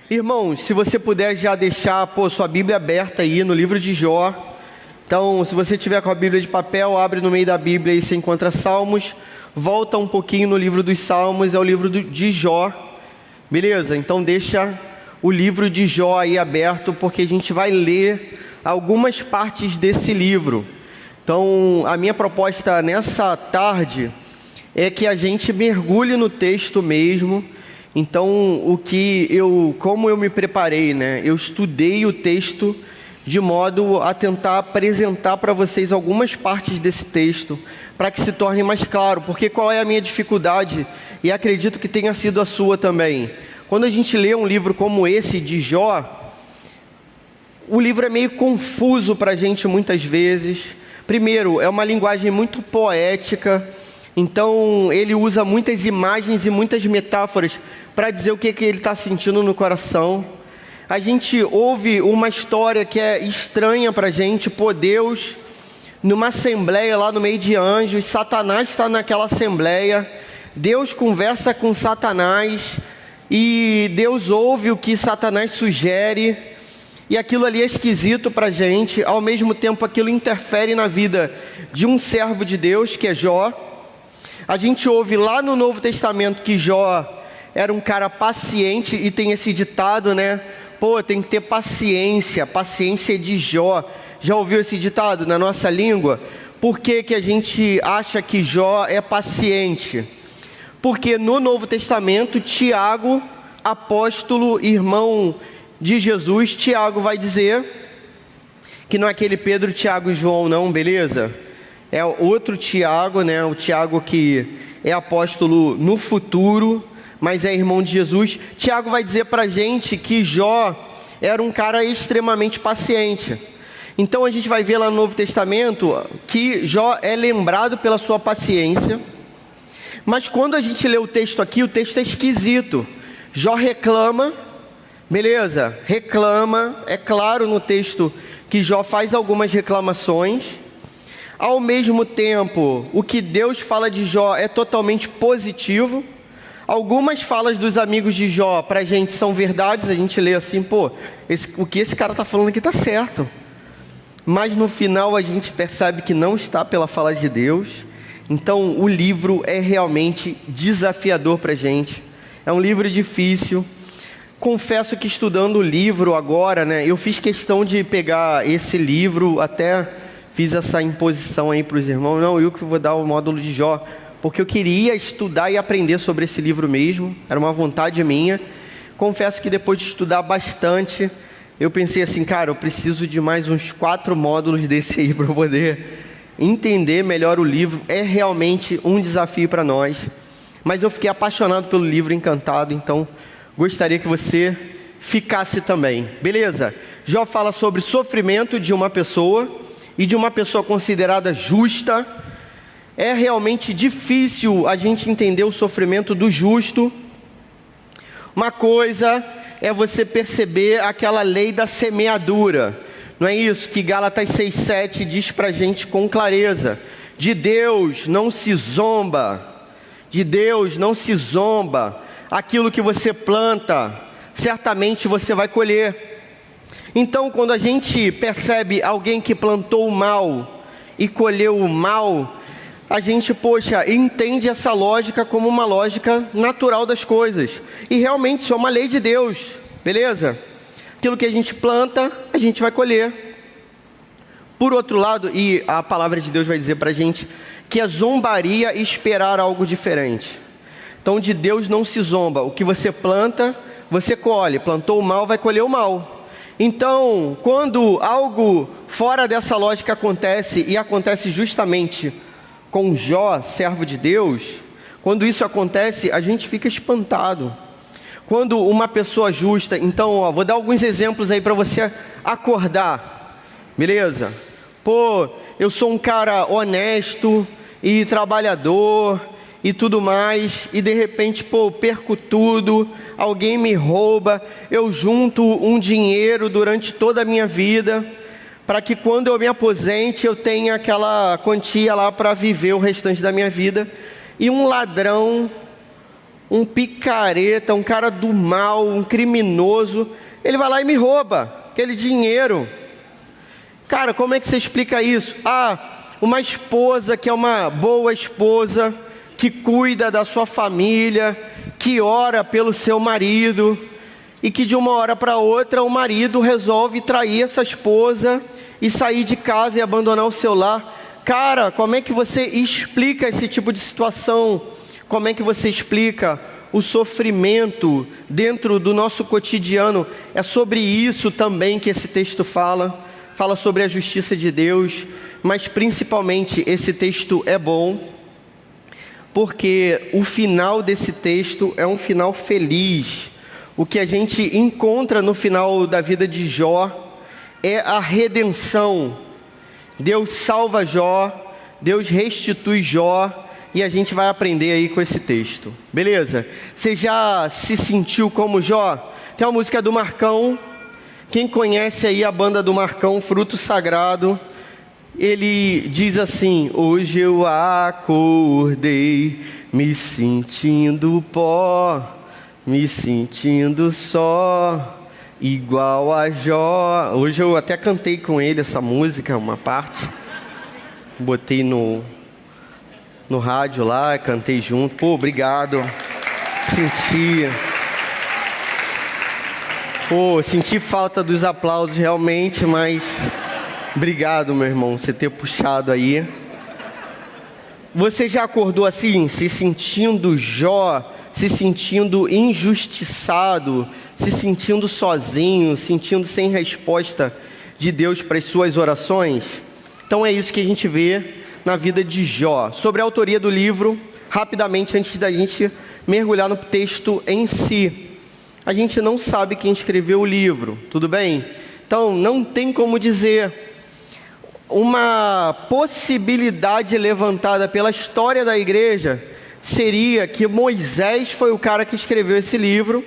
Irmãos, se você puder já deixar sua Bíblia aberta aí no livro de Jó. Então, se você tiver com a Bíblia de papel, abre no meio da Bíblia e você encontra Salmos. Volta um pouquinho no livro dos Salmos, é o livro de Jó. Beleza? Então deixa o livro de Jó aí aberto, porque a gente vai ler algumas partes desse livro. Então, a minha proposta nessa tarde é que a gente mergulhe no texto mesmo. Então, como eu me preparei, né? Eu estudei o texto de modo a tentar apresentar para vocês algumas partes desse texto, para que se torne mais claro, porque qual é a minha dificuldade, e acredito que tenha sido a sua também. Quando a gente lê um livro como esse de Jó, o livro é meio confuso para a gente muitas vezes. Primeiro, é uma linguagem muito poética, então ele usa muitas imagens e muitas metáforas para dizer o que ele está sentindo no coração. A gente ouve uma história que é estranha para a gente. Deus, numa assembleia lá no meio de anjos, Satanás está naquela assembleia, Deus conversa com Satanás, e Deus ouve o que Satanás sugere, e aquilo ali é esquisito para a gente. Ao mesmo tempo, aquilo interfere na vida de um servo de Deus, que é Jó. A gente ouve lá no Novo Testamento que Jó era um cara paciente, e tem esse ditado, né? Tem que ter paciência, paciência de Jó. Já ouviu esse ditado na nossa língua? Por que a gente acha que Jó é paciente? Porque no Novo Testamento, Tiago, apóstolo, irmão de Jesus, Tiago vai dizer, que não é aquele Pedro, Tiago e João não, beleza? É outro Tiago, né? O Tiago que é apóstolo no futuro, mas é irmão de Jesus. Tiago vai dizer para a gente que Jó era um cara extremamente paciente. Então a gente vai ver lá no Novo Testamento que Jó é lembrado pela sua paciência. Mas quando a gente lê o texto aqui, o texto é esquisito. Jó reclama, beleza? Reclama, é claro no texto que Jó faz algumas reclamações. Ao mesmo tempo, o que Deus fala de Jó é totalmente positivo. Algumas falas dos amigos de Jó para a gente são verdades, a gente lê assim, o que esse cara está falando aqui está certo. Mas no final a gente percebe que não está pela fala de Deus. Então o livro é realmente desafiador para a gente. É um livro difícil. Confesso que estudando o livro agora, né, eu fiz questão de pegar esse livro, até fiz essa imposição aí para os irmãos. Não, eu que vou dar o módulo de Jó, porque eu queria estudar e aprender sobre esse livro mesmo, era uma vontade minha. Confesso que depois de estudar bastante, eu pensei assim, cara, eu preciso de mais uns 4 módulos desse aí para poder entender melhor o livro. É realmente um desafio para nós, mas eu fiquei apaixonado pelo livro, encantado, então gostaria que você ficasse também, beleza? Jó fala sobre sofrimento de uma pessoa, e de uma pessoa considerada justa. É realmente difícil a gente entender o sofrimento do justo. Uma coisa é você perceber aquela lei da semeadura. Não é isso que Gálatas 6,7 diz para a gente com clareza? De Deus não se zomba. De Deus não se zomba. Aquilo que você planta, certamente você vai colher. Então, quando a gente percebe alguém que plantou o mal e colheu o mal, a gente, entende essa lógica como uma lógica natural das coisas. E realmente isso é uma lei de Deus, beleza? Aquilo que a gente planta, a gente vai colher. Por outro lado, e a palavra de Deus vai dizer para a gente, que é zombaria esperar algo diferente. Então de Deus não se zomba. O que você planta, você colhe. Plantou o mal, vai colher o mal. Então, quando algo fora dessa lógica acontece, e acontece justamente com Jó, servo de Deus, quando isso acontece, a gente fica espantado. Quando uma pessoa justa, então, vou dar alguns exemplos aí para você acordar, beleza? Eu sou um cara honesto e trabalhador e tudo mais, e de repente, perco tudo, alguém me rouba, eu junto um dinheiro durante toda a minha vida, para que quando eu me aposente, eu tenha aquela quantia lá para viver o restante da minha vida, e um ladrão um picareta, um cara do mal, um criminoso, ele vai lá e me rouba aquele dinheiro. Cara, como é que você explica isso? Uma esposa que é uma boa esposa, que cuida da sua família, que ora pelo seu marido, e que de uma hora para outra o marido resolve trair essa esposa e sair de casa e abandonar o seu lar. Cara, como é que você explica esse tipo de situação? Como é que você explica o sofrimento dentro do nosso cotidiano? É sobre isso também que esse texto fala sobre a justiça de Deus, mas principalmente esse texto é bom, porque o final desse texto é um final feliz. O que a gente encontra no final da vida de Jó é a redenção. Deus salva Jó, Deus restitui Jó, e a gente vai aprender aí com esse texto. Beleza? Você já se sentiu como Jó? Tem uma música do Marcão. Quem conhece aí a banda do Marcão, Fruto Sagrado, ele diz assim: hoje eu acordei me sentindo pó, me sentindo só, igual a Jó. Hoje eu até cantei com ele essa música, uma parte. Botei no rádio lá, cantei junto. Pô, obrigado. Senti falta dos aplausos realmente, mas obrigado, meu irmão, você ter puxado aí. Você já acordou assim, se sentindo Jó, se sentindo injustiçado, se sentindo sozinho, sentindo sem resposta de Deus para as suas orações? Então é isso que a gente vê na vida de Jó. Sobre a autoria do livro, rapidamente, antes da gente mergulhar no texto em si. A gente não sabe quem escreveu o livro, tudo bem? Então, não tem como dizer. Uma possibilidade levantada pela história da igreja seria que Moisés foi o cara que escreveu esse livro,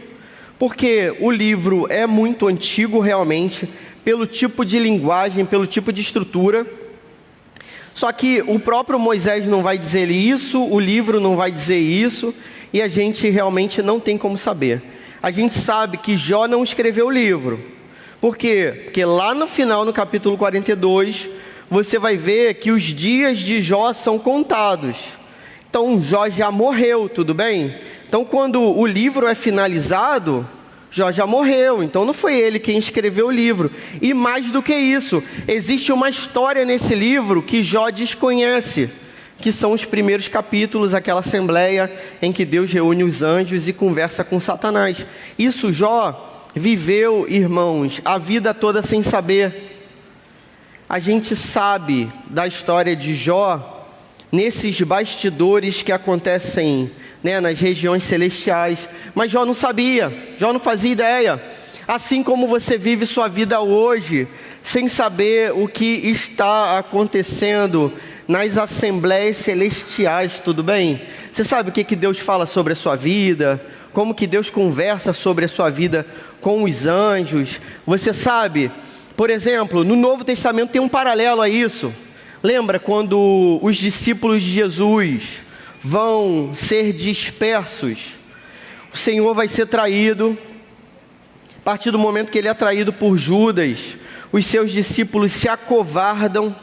porque o livro é muito antigo realmente, pelo tipo de linguagem, pelo tipo de estrutura. Só que o próprio Moisés não vai dizer isso, o livro não vai dizer isso, e a gente realmente não tem como saber. A gente sabe que Jó não escreveu o livro. Por quê? Porque lá no final, no capítulo 42, você vai ver que os dias de Jó são contados. Então, Jó já morreu, tudo bem? Então, quando o livro é finalizado, Jó já morreu. Então, não foi ele quem escreveu o livro. E mais do que isso, existe uma história nesse livro que Jó desconhece, que são os primeiros capítulos, aquela assembleia em que Deus reúne os anjos e conversa com Satanás. Isso Jó viveu, irmãos, a vida toda sem saber. A gente sabe da história de Jó nesses bastidores que acontecem, nas regiões celestiais, mas Jó não sabia, Jó não fazia ideia. Assim como você vive sua vida hoje, sem saber o que está acontecendo nas assembleias celestiais, tudo bem? Você sabe o que Deus fala sobre a sua vida? Como que Deus conversa sobre a sua vida com os anjos? Você sabe, por exemplo, no Novo Testamento tem um paralelo a isso. Lembra quando os discípulos de Jesus vão ser dispersos? O Senhor vai ser traído. A partir do momento que ele é traído por Judas, os seus discípulos se acovardam.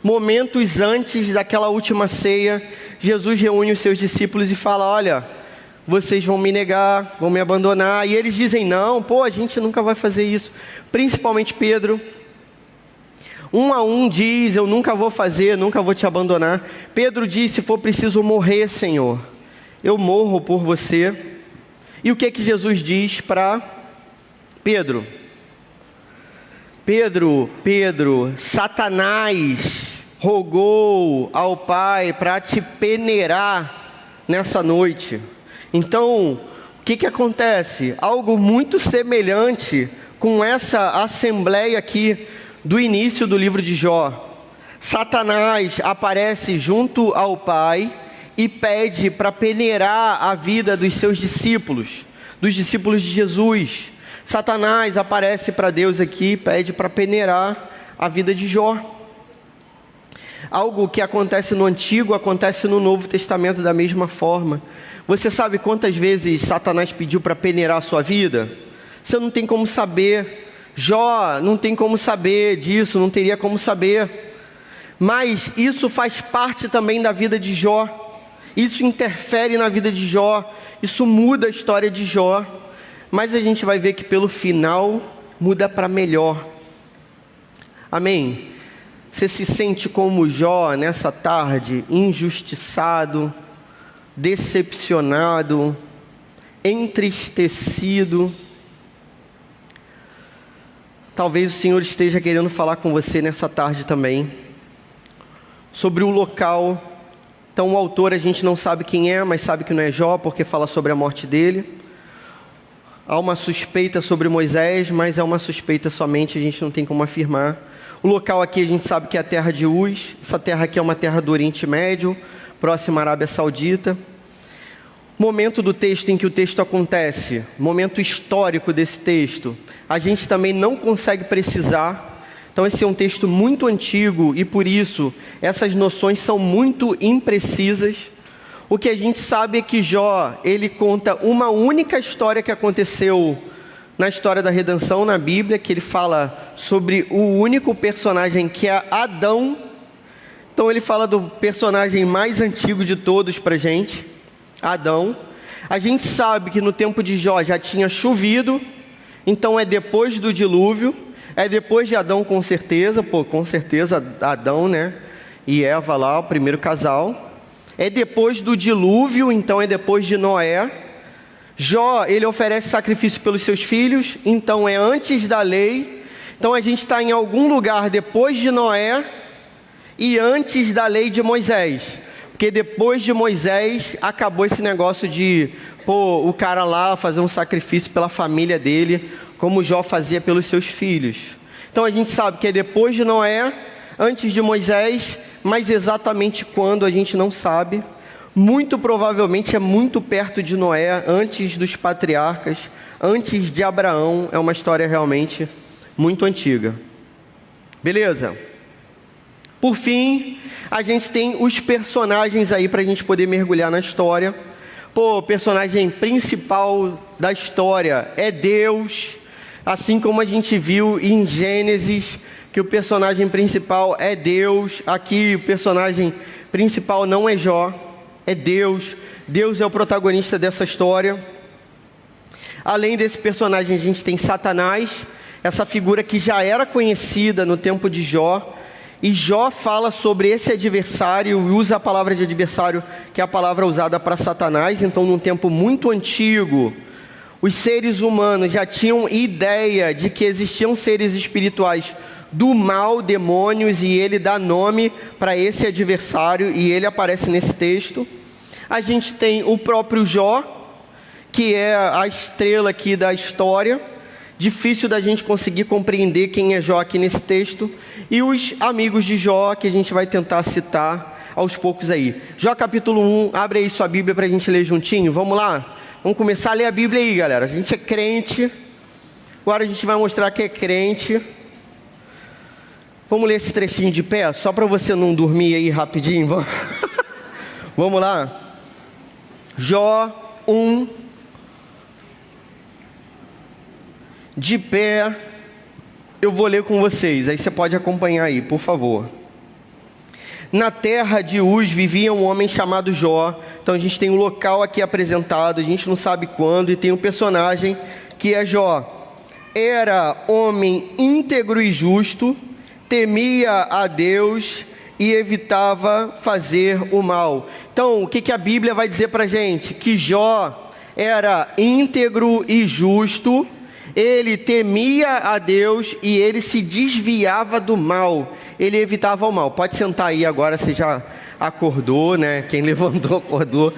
Momentos antes daquela última ceia, Jesus reúne os seus discípulos e fala: olha, vocês vão me negar, vão me abandonar. E eles dizem: não, a gente nunca vai fazer isso. Principalmente Pedro. Um a um diz: eu nunca vou fazer, nunca vou te abandonar. Pedro diz: se for preciso morrer, Senhor, eu morro por você. E o que Jesus diz para Pedro? Pedro, Satanás rogou ao Pai para te peneirar nessa noite. Então, o que acontece? Algo muito semelhante com essa assembleia aqui do início do livro de Jó. Satanás aparece junto ao Pai e pede para peneirar a vida dos seus discípulos, dos discípulos de Jesus. Satanás aparece para Deus aqui e pede para peneirar a vida de Jó. Algo que acontece no Antigo, acontece no Novo Testamento da mesma forma. Você sabe quantas vezes Satanás pediu para peneirar a sua vida? Você não tem como saber. Jó não tem como saber disso, não teria como saber. Mas isso faz parte também da vida de Jó. Isso interfere na vida de Jó. Isso muda a história de Jó. Mas a gente vai ver que pelo final muda para melhor. Amém? Você se sente como Jó nessa tarde, injustiçado, decepcionado, entristecido? Talvez o Senhor esteja querendo falar com você nessa tarde também, sobre o local. Então o autor a gente não sabe quem é, mas sabe que não é Jó, porque fala sobre a morte dele. Há uma suspeita sobre Moisés, mas é uma suspeita somente, a gente não tem como afirmar. O local aqui a gente sabe que é a terra de Uz. Essa terra aqui é uma terra do Oriente Médio, próxima à Arábia Saudita. Momento do texto em que o texto acontece, momento histórico desse texto, a gente também não consegue precisar. Então esse é um texto muito antigo e por isso essas noções são muito imprecisas. O que a gente sabe é que Jó, ele conta uma única história que aconteceu na história da redenção na Bíblia, que ele fala sobre o único personagem que é Adão. Então ele fala do personagem mais antigo de todos para a gente, Adão. A gente sabe que no tempo de Jó já tinha chovido, então é depois do dilúvio, é depois de Adão com certeza, com certeza Adão, né, e Eva lá, o primeiro casal. É depois do dilúvio, então é depois de Noé. Jó, ele oferece sacrifício pelos seus filhos, então é antes da lei. Então a gente está em algum lugar depois de Noé e antes da lei de Moisés. Porque depois de Moisés acabou esse negócio de o cara lá fazer um sacrifício pela família dele, como Jó fazia pelos seus filhos. Então a gente sabe que é depois de Noé, antes de Moisés, mas exatamente quando a gente não sabe. Muito provavelmente é muito perto de Noé, antes dos patriarcas, antes de Abraão. É uma história realmente muito antiga. Beleza? Por fim, a gente tem os personagens aí para a gente poder mergulhar na história. O personagem principal da história é Deus, assim como a gente viu em Gênesis, que o personagem principal é Deus. Aqui o personagem principal não é Jó, é Deus. Deus é o protagonista dessa história. Além desse personagem, a gente tem Satanás, essa figura que já era conhecida no tempo de Jó. E Jó fala sobre esse adversário e usa a palavra de adversário, que é a palavra usada para Satanás. Então, num tempo muito antigo, os seres humanos já tinham ideia de que existiam seres espirituais do mal, demônios, e ele dá nome para esse adversário, e ele aparece nesse texto. A gente tem o próprio Jó, que é a estrela aqui da história. Difícil da gente conseguir compreender quem é Jó aqui nesse texto. E os amigos de Jó, que a gente vai tentar citar aos poucos aí. Jó capítulo 1, abre aí sua Bíblia para a gente ler juntinho, vamos lá? Vamos começar a ler a Bíblia aí, galera. A gente é crente, agora a gente vai mostrar que é crente. Vamos ler esse trechinho de pé, só para você não dormir aí rapidinho. Vamos lá? Jó 1, de pé, eu vou ler com vocês, aí você pode acompanhar aí, por favor. Na terra de Uz vivia um homem chamado Jó. Então a gente tem um local aqui apresentado, a gente não sabe quando, e tem um personagem que é Jó. Era homem íntegro e justo, temia a Deus e evitava fazer o mal. Então, o que a Bíblia vai dizer para a gente? Que Jó era íntegro e justo, ele temia a Deus e ele se desviava do mal, ele evitava o mal. Pode sentar aí agora, você já acordou, né? Quem levantou, acordou.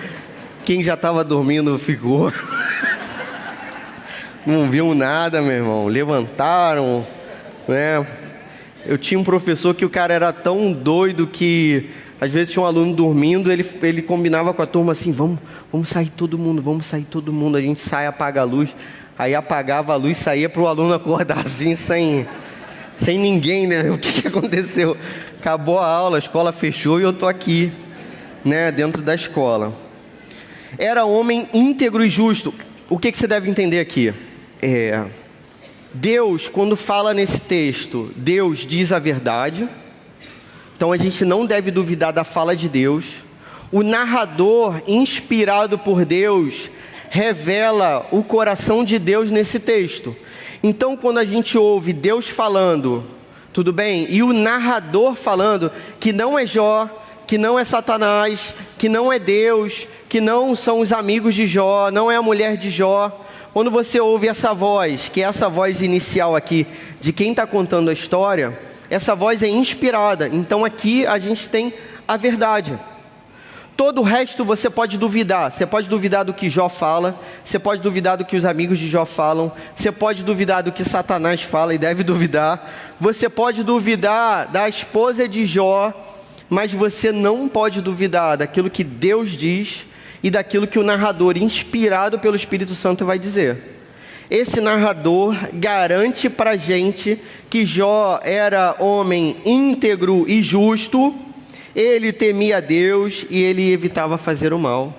Quem já estava dormindo, ficou. Não viu nada, meu irmão. Levantaram, né? Eu tinha um professor que o cara era tão doido que às vezes tinha um aluno dormindo, ele combinava com a turma assim, vamos sair todo mundo, a gente sai, apaga a luz. Aí apagava a luz, saía para o aluno acordar assim, sem ninguém, né? O que aconteceu? Acabou a aula, a escola fechou e eu tô aqui, né, dentro da escola. Era homem íntegro e justo. O que você deve entender aqui? Deus, quando fala nesse texto, Deus diz a verdade. Então a gente não deve duvidar da fala de Deus. O narrador, inspirado por Deus, revela o coração de Deus nesse texto. Então quando a gente ouve Deus falando, tudo bem? E o narrador falando que não é Jó, que não é Satanás, que não é Deus, que não são os amigos de Jó, não é a mulher de Jó. Quando você ouve essa voz, que é essa voz inicial aqui, de quem está contando a história, essa voz é inspirada. Então aqui a gente tem a verdade. Todo o resto você pode duvidar. Você pode duvidar do que Jó fala, você pode duvidar do que os amigos de Jó falam, você pode duvidar do que Satanás fala e deve duvidar. Você pode duvidar da esposa de Jó, mas você não pode duvidar daquilo que Deus diz e daquilo que o narrador, inspirado pelo Espírito Santo, vai dizer. Esse narrador garante para a gente que Jó era homem íntegro e justo, ele temia Deus e ele evitava fazer o mal.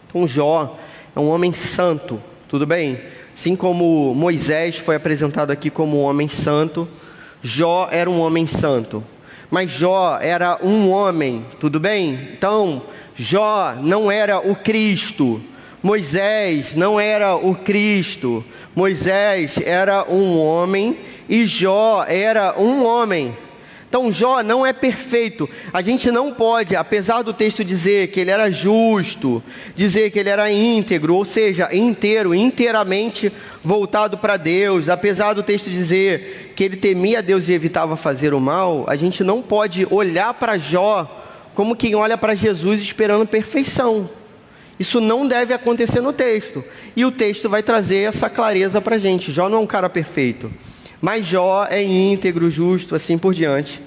Então Jó é um homem santo, tudo bem? Assim como Moisés foi apresentado aqui como um homem santo, Jó era um homem santo. Mas Jó era um homem, tudo bem? Então, Jó não era o Cristo. Moisés não era o Cristo. Moisés era um homem e Jó era um homem. Então Jó não é perfeito. A gente não pode, apesar do texto dizer que ele era justo, dizer que ele era íntegro, ou seja, inteiramente voltado para Deus, apesar do texto dizer que ele temia Deus e evitava fazer o mal, a gente não pode olhar para Jó como quem olha para Jesus esperando perfeição. Isso não deve acontecer no texto. E o texto vai trazer essa clareza para a gente. Jó não é um cara perfeito, mas Jó é íntegro, justo, assim por diante.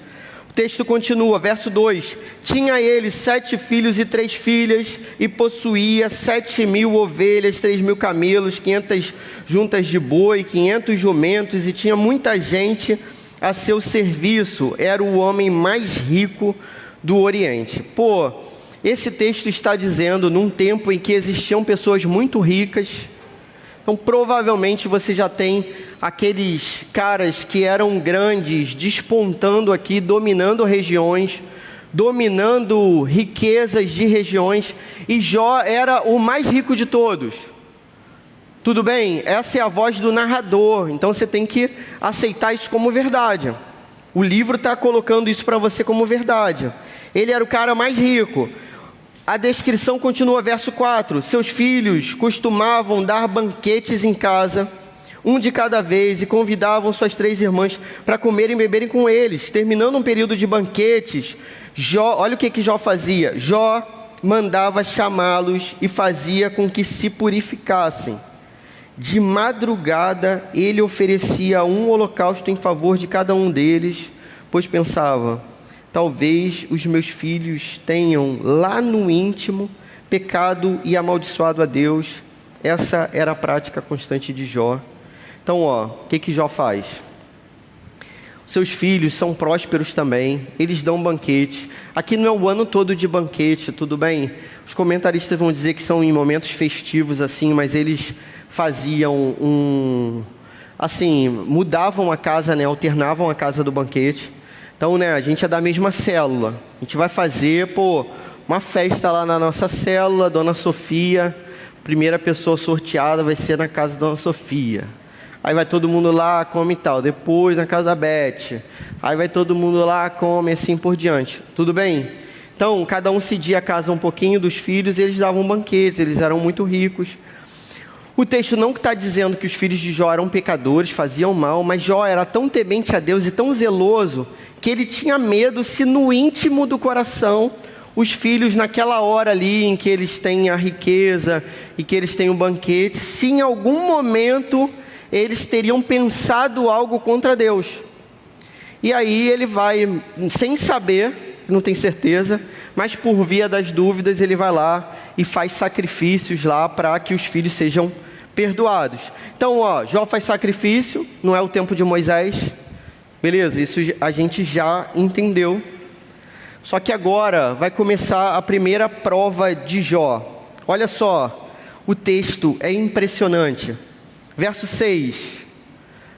O texto continua, verso 2. Tinha ele 7 filhos e 3 filhas, e possuía 7.000 ovelhas, 3.000 camelos, 500 juntas de boi, 500 jumentos, e tinha muita gente a seu serviço. Era o homem mais rico do Oriente. Esse texto está dizendo num tempo em que existiam pessoas muito ricas. Então provavelmente você já tem aqueles caras que eram grandes, despontando aqui, dominando regiões, dominando riquezas de regiões, e Jó era o mais rico de todos. Tudo bem? Essa é a voz do narrador, então você tem que aceitar isso como verdade. O livro está colocando isso para você como verdade. Ele era o cara mais rico. A descrição continua, verso 4. Seus filhos costumavam dar banquetes em casa, um de cada vez, e convidavam suas 3 irmãs para comerem e beberem com eles. Terminando um período de banquetes, Jó, olha o que Jó fazia. Jó mandava chamá-los e fazia com que se purificassem. De madrugada ele oferecia um holocausto em favor de cada um deles, pois pensava: talvez os meus filhos tenham lá no íntimo pecado e amaldiçoado a Deus. Essa era a prática constante de Jó. Então, o que Jó faz? Seus filhos são prósperos também, eles dão banquete. Aqui não é o ano todo de banquete, tudo bem? Os comentaristas vão dizer que são em momentos festivos assim, mas eles faziam mudavam a casa, né? Alternavam a casa do banquete. Então, né, a gente é da mesma célula. A gente vai fazer, uma festa lá na nossa célula, Dona Sofia. Primeira pessoa sorteada vai ser na casa da Dona Sofia. Aí vai todo mundo lá, come e tal. Depois na casa da Beth. Aí vai todo mundo lá, come, assim por diante. Tudo bem? Então, cada um cedia a casa um pouquinho dos filhos e eles davam banquetes. Eles eram muito ricos. O texto não está dizendo que os filhos de Jó eram pecadores, faziam mal, mas Jó era tão temente a Deus e tão zeloso que ele tinha medo se no íntimo do coração os filhos, naquela hora ali em que eles têm a riqueza e que eles têm o banquete, se em algum momento eles teriam pensado algo contra Deus. E aí ele vai, sem saber, não tem certeza, mas por via das dúvidas ele vai lá e faz sacrifícios lá para que os filhos sejam perdoados. Então, Jó faz sacrifício, não é o tempo de Moisés, Beleza, isso a gente já entendeu. Só que agora vai começar a primeira prova de Jó. Olha só, o texto é impressionante. Verso 6,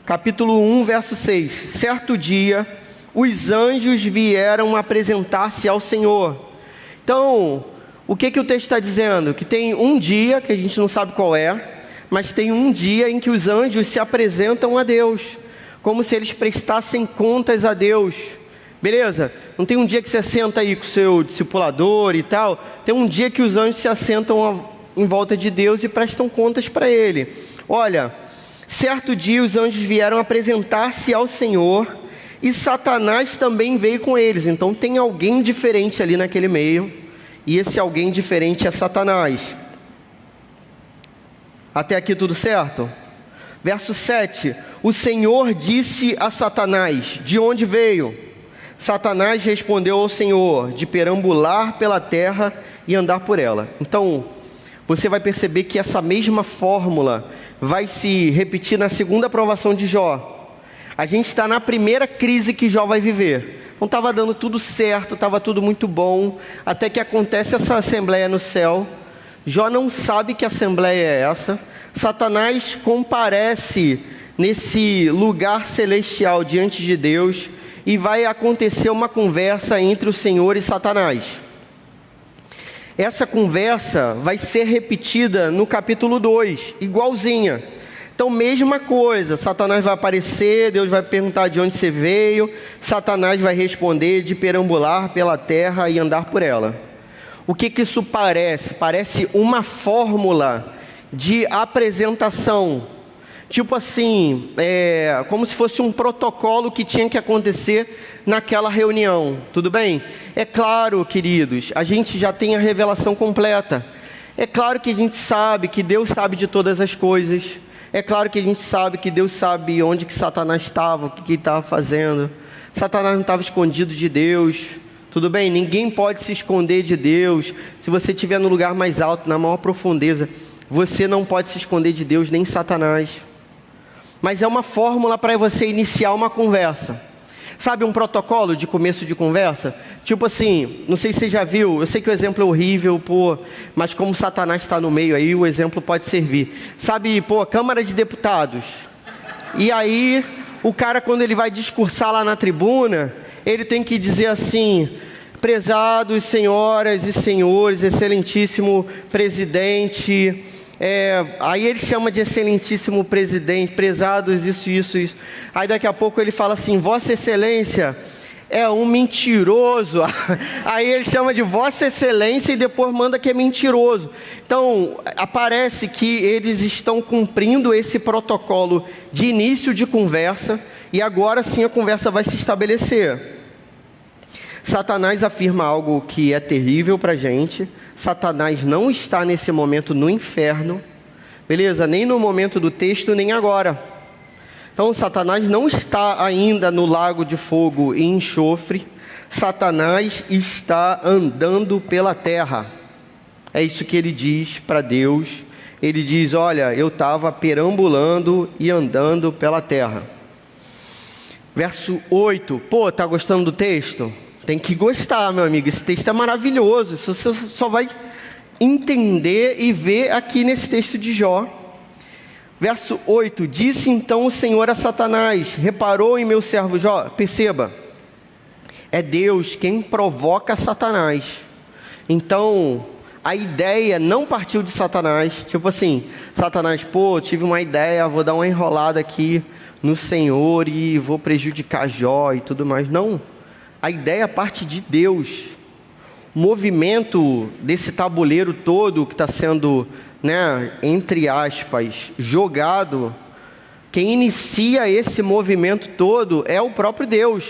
capítulo 1, verso 6. Certo dia, os anjos vieram apresentar-se ao Senhor. Então, o que o texto está dizendo? Que tem um dia, que a gente não sabe qual é, mas tem um dia em que os anjos se apresentam a Deus, como se eles prestassem contas a Deus. Beleza? Não tem um dia que você senta aí com o seu discipulador e tal. Tem um dia que os anjos se assentam em volta de Deus e prestam contas para Ele. Olha, certo dia os anjos vieram apresentar-se ao Senhor e Satanás também veio com eles. Então tem alguém diferente ali naquele meio, e esse alguém diferente é Satanás. Até aqui tudo certo? Verso 7. O Senhor disse a Satanás: de onde veio? Satanás respondeu ao Senhor: de perambular pela terra e andar por ela. Então, você vai perceber que essa mesma fórmula vai se repetir na segunda provação de Jó. A gente está na primeira crise que Jó vai viver. Não estava dando tudo certo, estava tudo muito bom, até que acontece essa assembleia no céu. Jó não sabe que assembleia é essa. Satanás comparece nesse lugar celestial diante de Deus, e vai acontecer uma conversa entre o Senhor e Satanás. Essa conversa vai ser repetida no capítulo 2, igualzinha. Então, mesma coisa, Satanás vai aparecer, Deus vai perguntar de onde você veio, Satanás vai responder: de perambular pela terra e andar por ela. O que isso parece? Parece uma fórmula de apresentação. Tipo assim, como se fosse um protocolo que tinha que acontecer naquela reunião, tudo bem? É claro, queridos, a gente já tem a revelação completa. É claro que a gente sabe que Deus sabe de todas as coisas. É claro que a gente sabe que Deus sabe onde que Satanás estava, o que ele estava fazendo. Satanás não estava escondido de Deus, tudo bem? Ninguém pode se esconder de Deus. Se você estiver no lugar mais alto, na maior profundeza, você não pode se esconder de Deus, nem Satanás. Mas é uma fórmula para você iniciar uma conversa. Sabe, um protocolo de começo de conversa? Tipo assim, não sei se você já viu, eu sei que o exemplo é horrível, mas como Satanás está no meio aí, o exemplo pode servir. Sabe, Câmara de Deputados. E aí, o cara, quando ele vai discursar lá na tribuna, ele tem que dizer assim: prezados senhoras e senhores, excelentíssimo presidente... aí ele chama de excelentíssimo presidente, prezados, isso. Aí daqui a pouco ele fala assim: Vossa Excelência é um mentiroso. Aí ele chama de Vossa Excelência e depois manda que é mentiroso. Então, aparece que eles estão cumprindo esse protocolo de início de conversa, e agora sim a conversa vai se estabelecer. Satanás afirma algo que é terrível para a gente. Satanás não está nesse momento no inferno, beleza? Nem no momento do texto, nem agora. Então, Satanás não está ainda no lago de fogo e enxofre. Satanás está andando pela terra. É isso que ele diz para Deus. Ele diz: olha, eu estava perambulando e andando pela terra. Verso 8. Tá gostando do texto? Tem que gostar, meu amigo. Esse texto é maravilhoso. Isso você só vai entender e ver aqui nesse texto de Jó. Verso 8. Disse então o Senhor a Satanás: reparou em meu servo Jó? Perceba, é Deus quem provoca Satanás. Então, a ideia não partiu de Satanás. Tipo assim, Satanás, tive uma ideia, vou dar uma enrolada aqui no Senhor e vou prejudicar Jó e tudo mais. Não. A ideia parte de Deus. O movimento desse tabuleiro todo que está sendo, entre aspas, jogado, quem inicia esse movimento todo é o próprio Deus.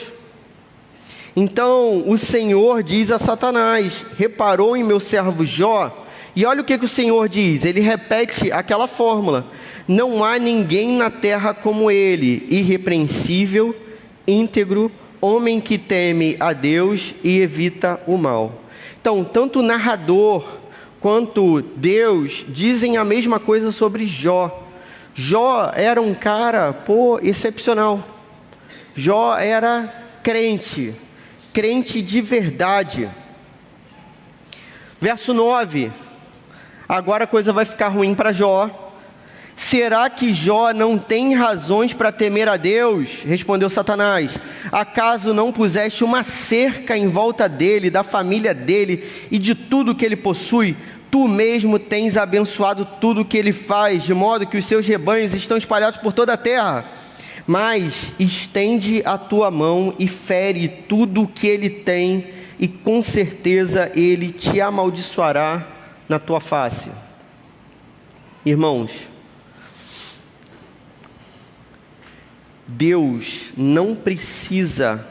Então, o Senhor diz a Satanás: reparou em meu servo Jó? E olha o que o Senhor diz. Ele repete aquela fórmula: não há ninguém na terra como ele, irrepreensível, íntegro, homem que teme a Deus e evita o mal. Então, tanto o narrador quanto Deus dizem a mesma coisa sobre Jó. Jó era um cara, excepcional. Jó era crente, crente de verdade. Verso 9, agora a coisa vai ficar ruim para Jó. Será que Jó não tem razões para temer a Deus? Respondeu Satanás. Acaso não puseste uma cerca em volta dele, da família dele e de tudo que ele possui? Tu mesmo tens abençoado tudo o que ele faz, de modo que os seus rebanhos estão espalhados por toda a terra. Mas estende a tua mão e fere tudo o que ele tem, e com certeza ele te amaldiçoará na tua face. Irmãos, Deus não precisa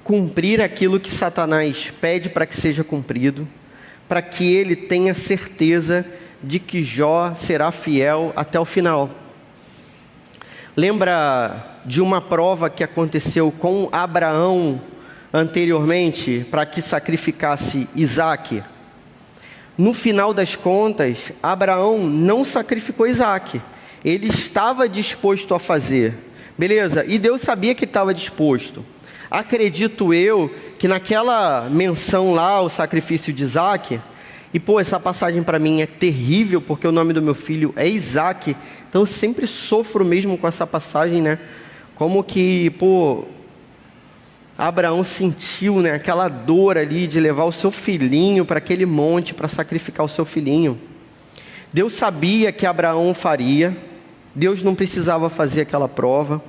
cumprir aquilo que Satanás pede para que seja cumprido, para que ele tenha certeza de que Jó será fiel até o final. Lembra de uma prova que aconteceu com Abraão anteriormente, para que sacrificasse Isaque? No final das contas, Abraão não sacrificou Isaque. Ele estava disposto a fazer. Beleza, e Deus sabia que estava disposto. Acredito eu que naquela menção lá, o sacrifício de Isaque, e essa passagem para mim é terrível, porque o nome do meu filho é Isaque, então eu sempre sofro mesmo com essa passagem, né? Como que, Abraão sentiu, né, aquela dor ali de levar o seu filhinho para aquele monte, para sacrificar o seu filhinho. Deus sabia que Abraão faria, Deus não precisava fazer aquela prova,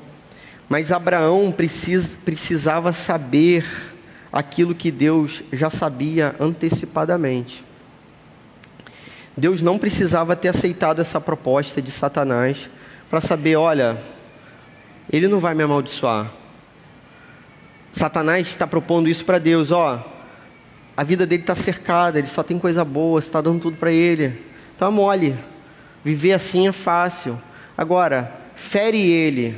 mas Abraão precisava saber aquilo que Deus já sabia antecipadamente. Deus não precisava ter aceitado essa proposta de Satanás para saber, olha, ele não vai me amaldiçoar. Satanás está propondo isso para Deus, a vida dele está cercada, ele só tem coisa boa, você está dando tudo para ele, então é mole, viver assim é fácil. Agora, fere ele,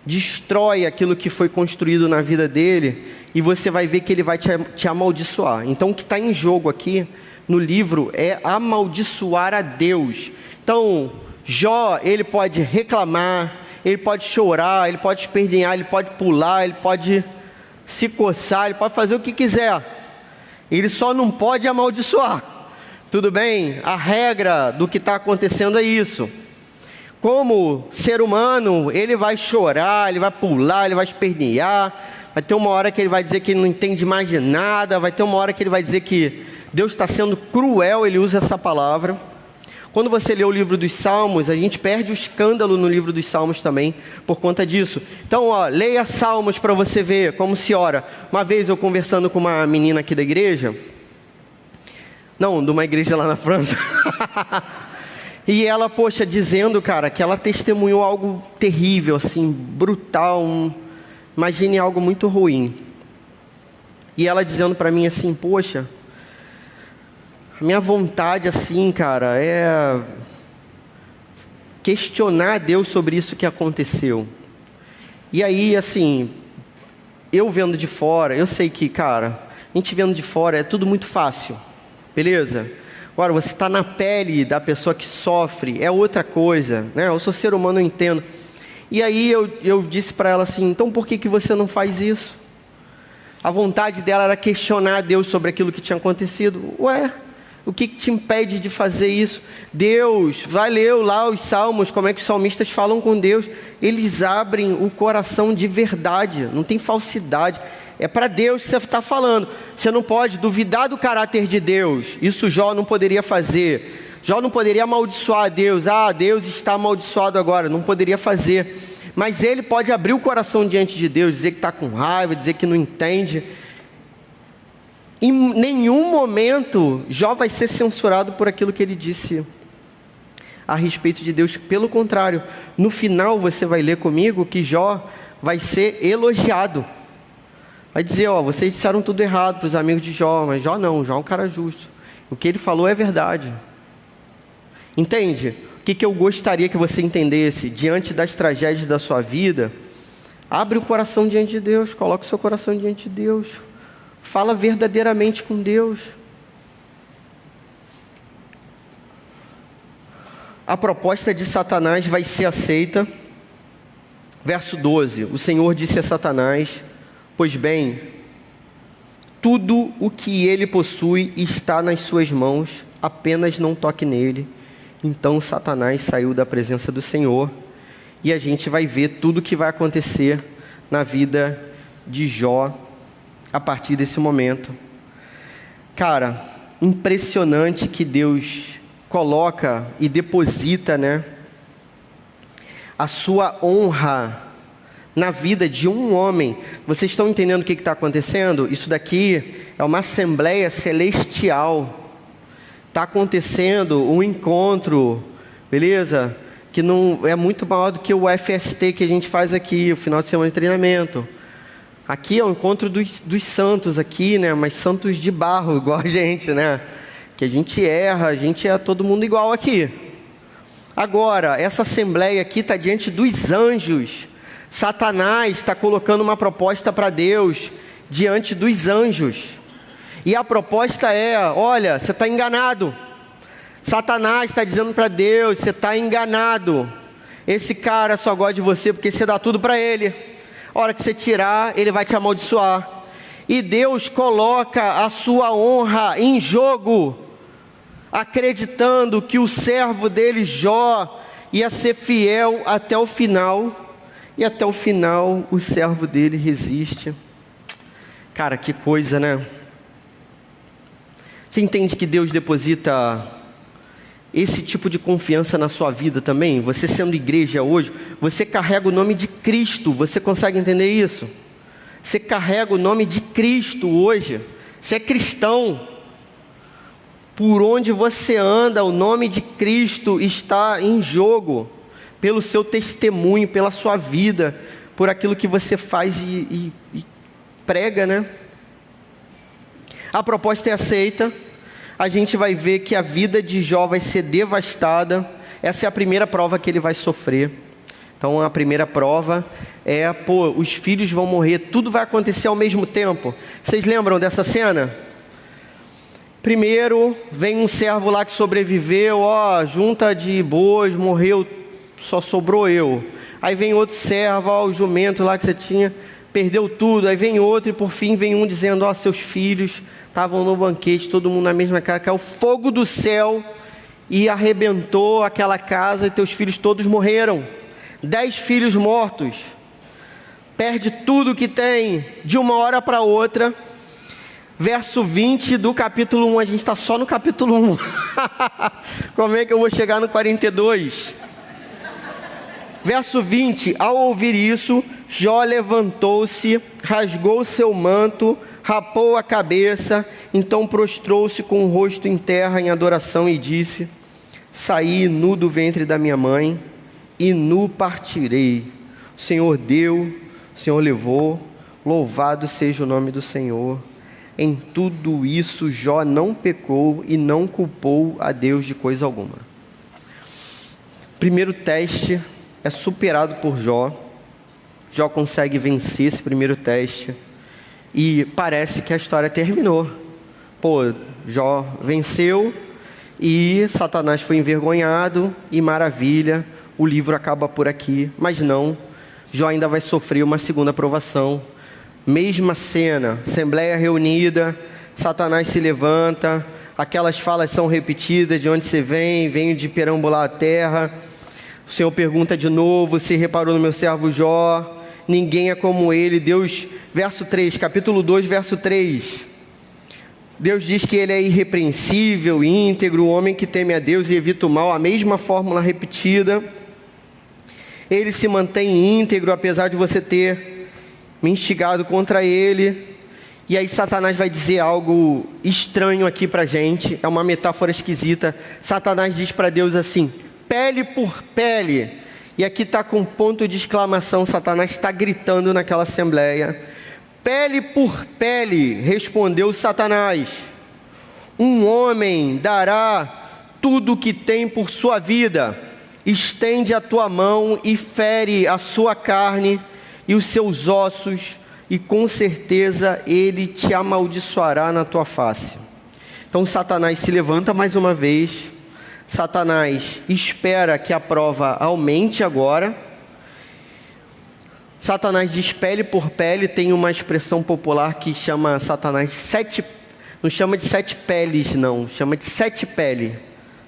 destrói aquilo que foi construído na vida dele, e você vai ver que ele vai te amaldiçoar. Então o que está em jogo aqui no livro é amaldiçoar a Deus. Então Jó, ele pode reclamar, ele pode chorar, ele pode espernear, ele pode pular, ele pode se coçar, ele pode fazer o que quiser, ele só não pode amaldiçoar. Tudo bem? A regra do que está acontecendo é isso. Como ser humano, ele vai chorar, ele vai pular, ele vai espernear, vai ter uma hora que ele vai dizer que ele não entende mais de nada, vai ter uma hora que ele vai dizer que Deus está sendo cruel, ele usa essa palavra. Quando você lê o livro dos Salmos, a gente perde o escândalo no livro dos Salmos também, por conta disso. Então, leia Salmos para você ver como se ora. Uma vez eu conversando com uma menina aqui da igreja, não, de uma igreja lá na França, e ela, dizendo, cara, que ela testemunhou algo terrível, assim, brutal, imagine algo muito ruim. E ela dizendo para mim assim, a minha vontade, assim, cara, é questionar Deus sobre isso que aconteceu. E aí, assim, eu vendo de fora, eu sei que, cara, a gente vendo de fora é tudo muito fácil, beleza? Agora, você está na pele da pessoa que sofre, é outra coisa, né? Eu sou ser humano, eu entendo. E aí eu disse para ela assim, então por que você não faz isso? A vontade dela era questionar Deus sobre aquilo que tinha acontecido. O que te impede de fazer isso? Deus, vai ler lá os salmos, como é que os salmistas falam com Deus. Eles abrem o coração de verdade, não tem falsidade. É para Deus que você está falando. Você não pode duvidar do caráter de Deus. Isso Jó não poderia fazer. Jó não poderia amaldiçoar a Deus. Deus está amaldiçoado agora. Não poderia fazer. Mas ele pode abrir o coração diante de Deus, dizer que está com raiva, dizer que não entende. Em nenhum momento Jó vai ser censurado por aquilo que ele disse a respeito de Deus. Pelo contrário, no final você vai ler comigo que Jó vai ser elogiado. Vai dizer, vocês disseram tudo errado para os amigos de Jó, mas Jó não, Jó é um cara justo. O que ele falou é verdade. Entende? O que eu gostaria que você entendesse? Diante das tragédias da sua vida, abre o coração diante de Deus, coloca o seu coração diante de Deus. Fala verdadeiramente com Deus. A proposta de Satanás vai ser aceita. Verso 12, o Senhor disse a Satanás: pois bem, tudo o que ele possui está nas suas mãos, apenas não toque nele. Então Satanás saiu da presença do Senhor, e a gente vai ver tudo o que vai acontecer na vida de Jó a partir desse momento. Cara, impressionante que Deus coloca e deposita, a sua honra na vida de um homem. Vocês estão entendendo o que está acontecendo? Isso daqui é uma assembleia celestial. Está acontecendo um encontro, beleza? Que não é muito maior do que o FST que a gente faz aqui, o final de semana de treinamento. Aqui é o encontro dos santos aqui, mas santos de barro, igual a gente, Que a gente erra, a gente é todo mundo igual aqui. Agora, essa assembleia aqui está diante dos anjos. Satanás está colocando uma proposta para Deus diante dos anjos. E a proposta é: olha, você está enganado. Satanás está dizendo para Deus: você está enganado. Esse cara só gosta de você porque você dá tudo para ele. A hora que você tirar, ele vai te amaldiçoar. E Deus coloca a sua honra em jogo, acreditando que o servo dele, Jó, ia ser fiel até o final. E até o final o servo dele resiste. Cara, que coisa, Você entende que Deus deposita esse tipo de confiança na sua vida também? Você sendo igreja hoje, você carrega o nome de Cristo. Você consegue entender isso? Você carrega o nome de Cristo hoje. Você é cristão. Por onde você anda, o nome de Cristo está em jogo. Pelo seu testemunho, pela sua vida, por aquilo que você faz e prega, A proposta é aceita. A gente vai ver que a vida de Jó vai ser devastada. Essa é a primeira prova que ele vai sofrer. Então a primeira prova é, os filhos vão morrer, tudo vai acontecer ao mesmo tempo. Vocês lembram dessa cena? Primeiro, vem um servo lá que sobreviveu, junta de bois, morreu, só sobrou eu. Aí vem outro servo, o jumento lá que você tinha, perdeu tudo. Aí vem outro e por fim vem um dizendo: seus filhos estavam no banquete, todo mundo na mesma casa, caiu o fogo do céu e arrebentou aquela casa e teus filhos todos morreram. 10 filhos mortos. Perde tudo que tem de uma hora para outra. Verso 20 do capítulo 1, a gente está só no capítulo 1. Como é que eu vou chegar no 42? Verso 20, ao ouvir isso, Jó levantou-se, rasgou seu manto, rapou a cabeça, então prostrou-se com o rosto em terra em adoração e disse: saí nu do ventre da minha mãe, e nu partirei. O Senhor deu, o Senhor levou, louvado seja o nome do Senhor. Em tudo isso Jó não pecou e não culpou a Deus de coisa alguma. Primeiro teste é superado por Jó. Jó consegue vencer esse primeiro teste e parece que a história terminou. Jó venceu e Satanás foi envergonhado e maravilha, o livro acaba por aqui. Mas não, Jó ainda vai sofrer uma segunda provação. Mesma cena, assembleia reunida, Satanás se levanta, aquelas falas são repetidas: de onde você vem? Venho de perambular a terra. O Senhor pergunta de novo: você reparou no meu servo Jó? Ninguém é como ele. Deus, verso 3, capítulo 2, verso 3. Deus diz que ele é irrepreensível, íntegro, o homem que teme a Deus e evita o mal. A mesma fórmula repetida. Ele se mantém íntegro, apesar de você ter me instigado contra ele. E aí Satanás vai dizer algo estranho aqui pra gente. É uma metáfora esquisita. Satanás diz para Deus assim: pele por pele. E aqui está com ponto de exclamação. Satanás está gritando naquela assembleia: pele por pele, respondeu Satanás. Um homem dará tudo o que tem por sua vida. Estende a tua mão e fere a sua carne e os seus ossos, e com certeza ele te amaldiçoará na tua face. Então Satanás se levanta mais uma vez. Satanás espera que a prova aumente agora. Satanás diz pele por pele. Tem uma expressão popular que chama Satanás de sete, não chama de sete peles não, chama de sete pele.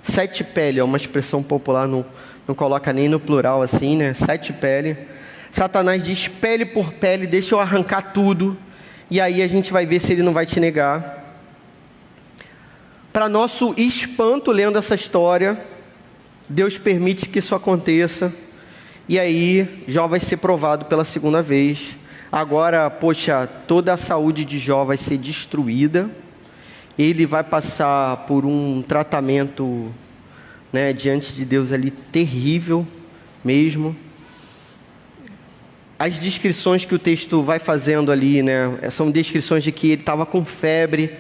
Sete pele é uma expressão popular, não coloca nem no plural assim, né? Sete pele. Satanás diz pele por pele, deixa eu arrancar tudo, e aí a gente vai ver se ele não vai te negar. Para nosso espanto, lendo essa história, Deus permite que isso aconteça, e aí Jó vai ser provado pela segunda vez. Agora, poxa, toda a saúde de Jó vai ser destruída, ele vai passar por um tratamento, né, diante de Deus ali, terrível mesmo. As descrições que o texto vai fazendo ali, né, são descrições de que ele estava com febre.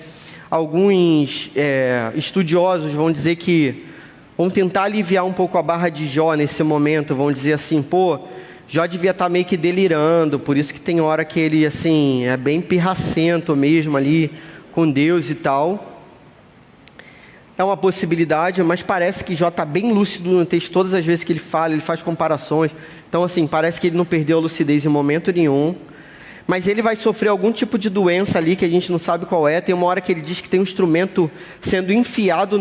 Alguns estudiosos vão dizer que vão tentar aliviar um pouco a barra de Jó nesse momento, vão dizer assim, pô, Jó devia estar meio que delirando, por isso que tem hora que ele, assim, é bem pirracento mesmo ali com Deus e tal. É uma possibilidade, mas parece que Jó está bem lúcido no texto. Todas as vezes que ele fala, ele faz comparações. Então, assim, parece que ele não perdeu a lucidez em momento nenhum. Mas ele vai sofrer algum tipo de doença ali que a gente não sabe qual é. Tem uma hora que ele diz que tem um instrumento sendo enfiado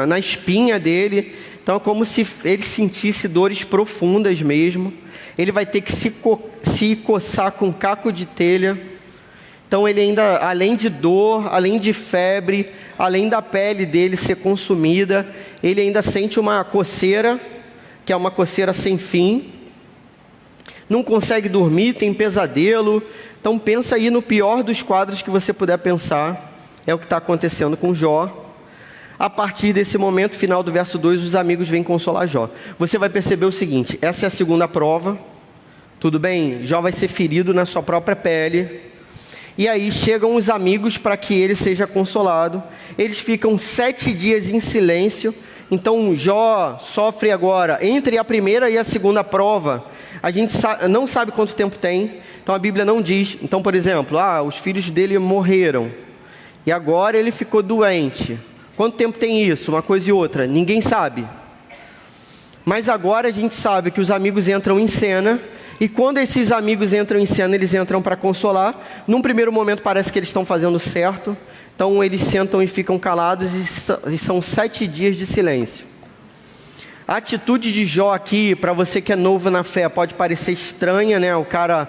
na espinha dele. Então é como se ele sentisse dores profundas mesmo. Ele vai ter que se coçar com um caco de telha. Então ele ainda, além de dor, além de febre, além da pele dele ser consumida, ele ainda sente uma coceira, que é uma coceira sem fim. Não consegue dormir, tem pesadelo. Então pensa aí no pior dos quadros que você puder pensar. É o que está acontecendo com Jó. A partir desse momento, final do verso 2, os amigos vêm consolar Jó. Você vai perceber o seguinte, essa é a segunda prova. Tudo bem? Jó vai ser ferido na sua própria pele. E aí chegam os amigos para que ele seja consolado. Eles ficam 7 dias em silêncio. Então Jó sofre agora, entre a primeira e a segunda prova, a gente não sabe quanto tempo tem, então a Bíblia não diz. Então, por exemplo, os filhos dele morreram, e agora ele ficou doente. Quanto tempo tem isso? Uma coisa e outra, ninguém sabe. Mas agora a gente sabe que os amigos entram em cena, e quando esses amigos entram em cena, eles entram para consolar. Num primeiro momento parece que eles estão fazendo certo, então eles sentam e ficam calados, e são 7 dias de silêncio. A atitude de Jó aqui, para você que é novo na fé, pode parecer estranha, né? O cara,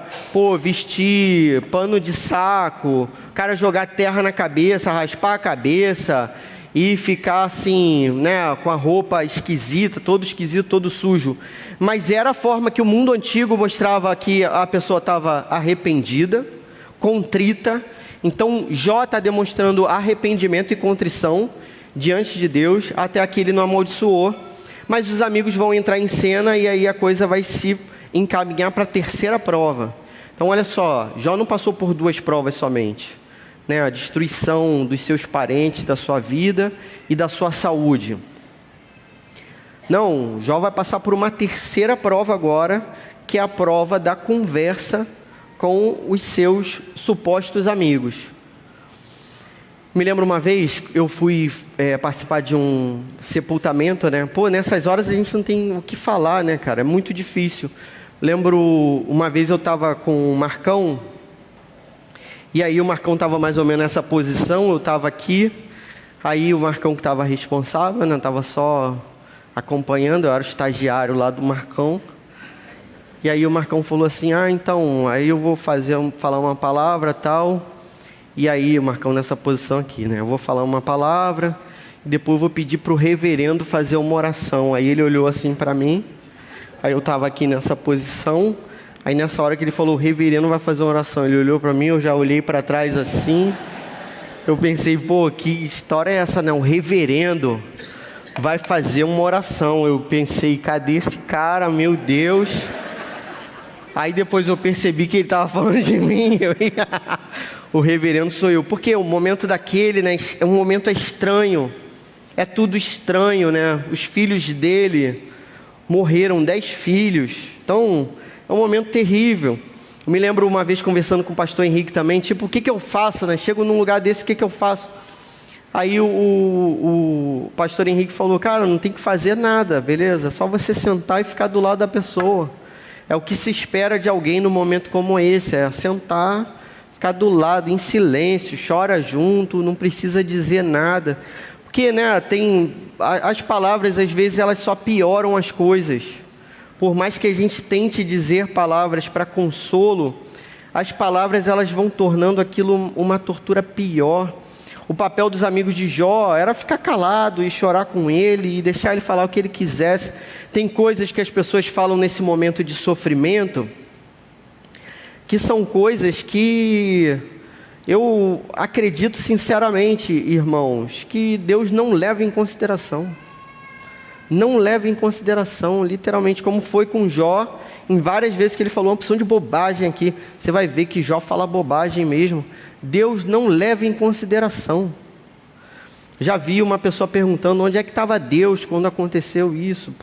vestir pano de saco, o cara jogar terra na cabeça, raspar a cabeça e ficar assim, né, com a roupa esquisita, todo esquisito, todo sujo. Mas era a forma que o mundo antigo mostrava que a pessoa estava arrependida, contrita. Então Jó está demonstrando arrependimento e contrição diante de Deus. Até aqui ele não amaldiçoou. Mas os amigos vão entrar em cena e aí a coisa vai se encaminhar para a terceira prova. Então olha só, Jó não passou por 2 provas somente, né? A destruição dos seus parentes, da sua vida e da sua saúde. Não, Jó vai passar por uma terceira prova agora, que é a prova da conversa com os seus supostos amigos. Me lembro uma vez, eu fui participar de um sepultamento, né? Nessas horas a gente não tem o que falar, né, cara? É muito difícil. Lembro, uma vez eu estava com o Marcão, e aí o Marcão estava mais ou menos nessa posição, eu estava aqui, aí o Marcão que estava responsável, né? Estava só acompanhando, eu era o estagiário lá do Marcão. E aí o Marcão falou assim, então, aí eu vou falar uma palavra tal. E aí o Marcão nessa posição aqui, né? Eu vou falar uma palavra, e depois eu vou pedir para o reverendo fazer uma oração. Aí ele olhou assim para mim, aí eu estava aqui nessa posição, aí nessa hora que ele falou, o reverendo vai fazer uma oração, ele olhou para mim, eu já olhei para trás assim, eu pensei, que história é essa, né? O reverendo vai fazer uma oração. Eu pensei, cadê esse cara, meu Deus? Aí depois eu percebi que ele estava falando de mim. O reverendo sou eu. Porque o momento daquele, né, é um momento estranho. É tudo estranho, né? Os filhos dele morreram, 10 filhos. Então, é um momento terrível. Eu me lembro uma vez conversando com o pastor Henrique também, o que eu faço, né? Chego num lugar desse, o que eu faço? Aí o pastor Henrique falou, cara, não tem que fazer nada, beleza? Só você sentar e ficar do lado da pessoa. É o que se espera de alguém num momento como esse, é sentar, ficar do lado, em silêncio, chora junto, não precisa dizer nada. Porque, né, as palavras, às vezes, elas só pioram as coisas. Por mais que a gente tente dizer palavras para consolo, as palavras elas vão tornando aquilo uma tortura pior. O papel dos amigos de Jó era ficar calado e chorar com ele e deixar ele falar o que ele quisesse. Tem coisas que as pessoas falam nesse momento de sofrimento, que são coisas que eu acredito sinceramente, irmãos, que Deus não leva em consideração. Não leva em consideração, literalmente, como foi com Jó, em várias vezes que ele falou uma opção de bobagem aqui. Você vai ver que Jó fala bobagem mesmo. Deus não leva em consideração. Já vi uma pessoa perguntando onde é que estava Deus quando aconteceu isso.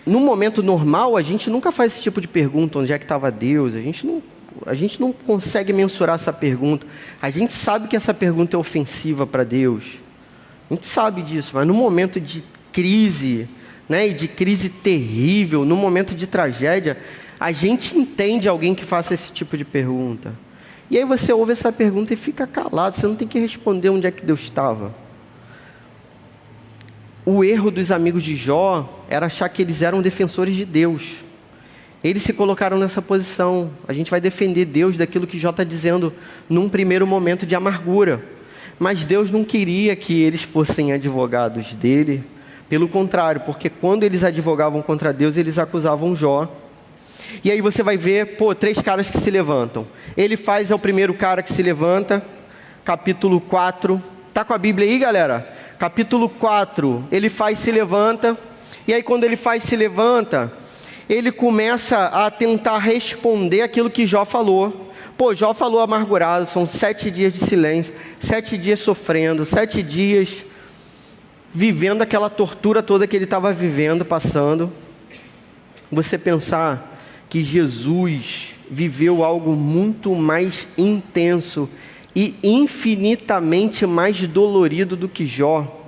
No momento normal, a gente nunca faz esse tipo de pergunta, onde é que estava Deus. A gente não consegue mensurar essa pergunta. A gente sabe que essa pergunta é ofensiva para Deus. A gente sabe disso, mas no momento de crise, né, e de crise terrível, no momento de tragédia, a gente entende alguém que faça esse tipo de pergunta. E aí você ouve essa pergunta e fica calado, você não tem que responder onde é que Deus estava. O erro dos amigos de Jó era achar que eles eram defensores de Deus. Eles se colocaram nessa posição. A gente vai defender Deus daquilo que Jó está dizendo num primeiro momento de amargura. Mas Deus não queria que eles fossem advogados dele. Pelo contrário, porque quando eles advogavam contra Deus, eles acusavam Jó. E aí você vai ver, 3 caras que se levantam. Elifaz é o primeiro cara que se levanta, capítulo 4. Tá com a Bíblia aí, galera? Capítulo 4, Elifaz se levanta. E aí quando Elifaz se levanta, ele começa a tentar responder aquilo que Jó falou. Jó falou amargurado, são 7 dias de silêncio, 7 dias sofrendo, 7 dias vivendo aquela tortura toda que ele estava vivendo, passando. Você pensar que Jesus viveu algo muito mais intenso e infinitamente mais dolorido do que Jó.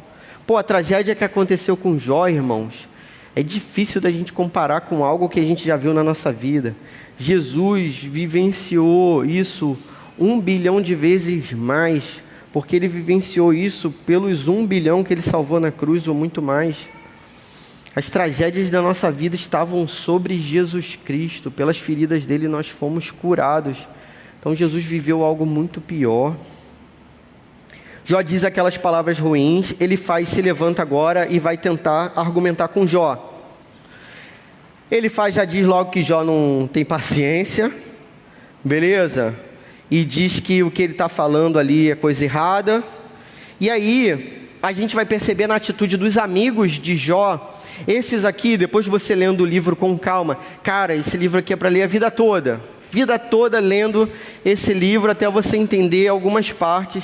A tragédia que aconteceu com Jó, irmãos, é difícil da gente comparar com algo que a gente já viu na nossa vida. Jesus vivenciou isso 1 bilhão de vezes mais, porque ele vivenciou isso pelos 1 bilhão que ele salvou na cruz, ou muito mais. As tragédias da nossa vida estavam sobre Jesus Cristo, pelas feridas dele nós fomos curados. Então Jesus viveu algo muito pior. Jó diz aquelas palavras ruins, Elifaz se levanta agora e vai tentar argumentar com Jó. Elifaz já diz logo que Jó não tem paciência, beleza? E diz que o que ele está falando ali é coisa errada. E aí, a gente vai perceber na atitude dos amigos de Jó, esses aqui, depois de você lendo o livro com calma, cara, esse livro aqui é para ler a vida toda lendo esse livro até você entender algumas partes.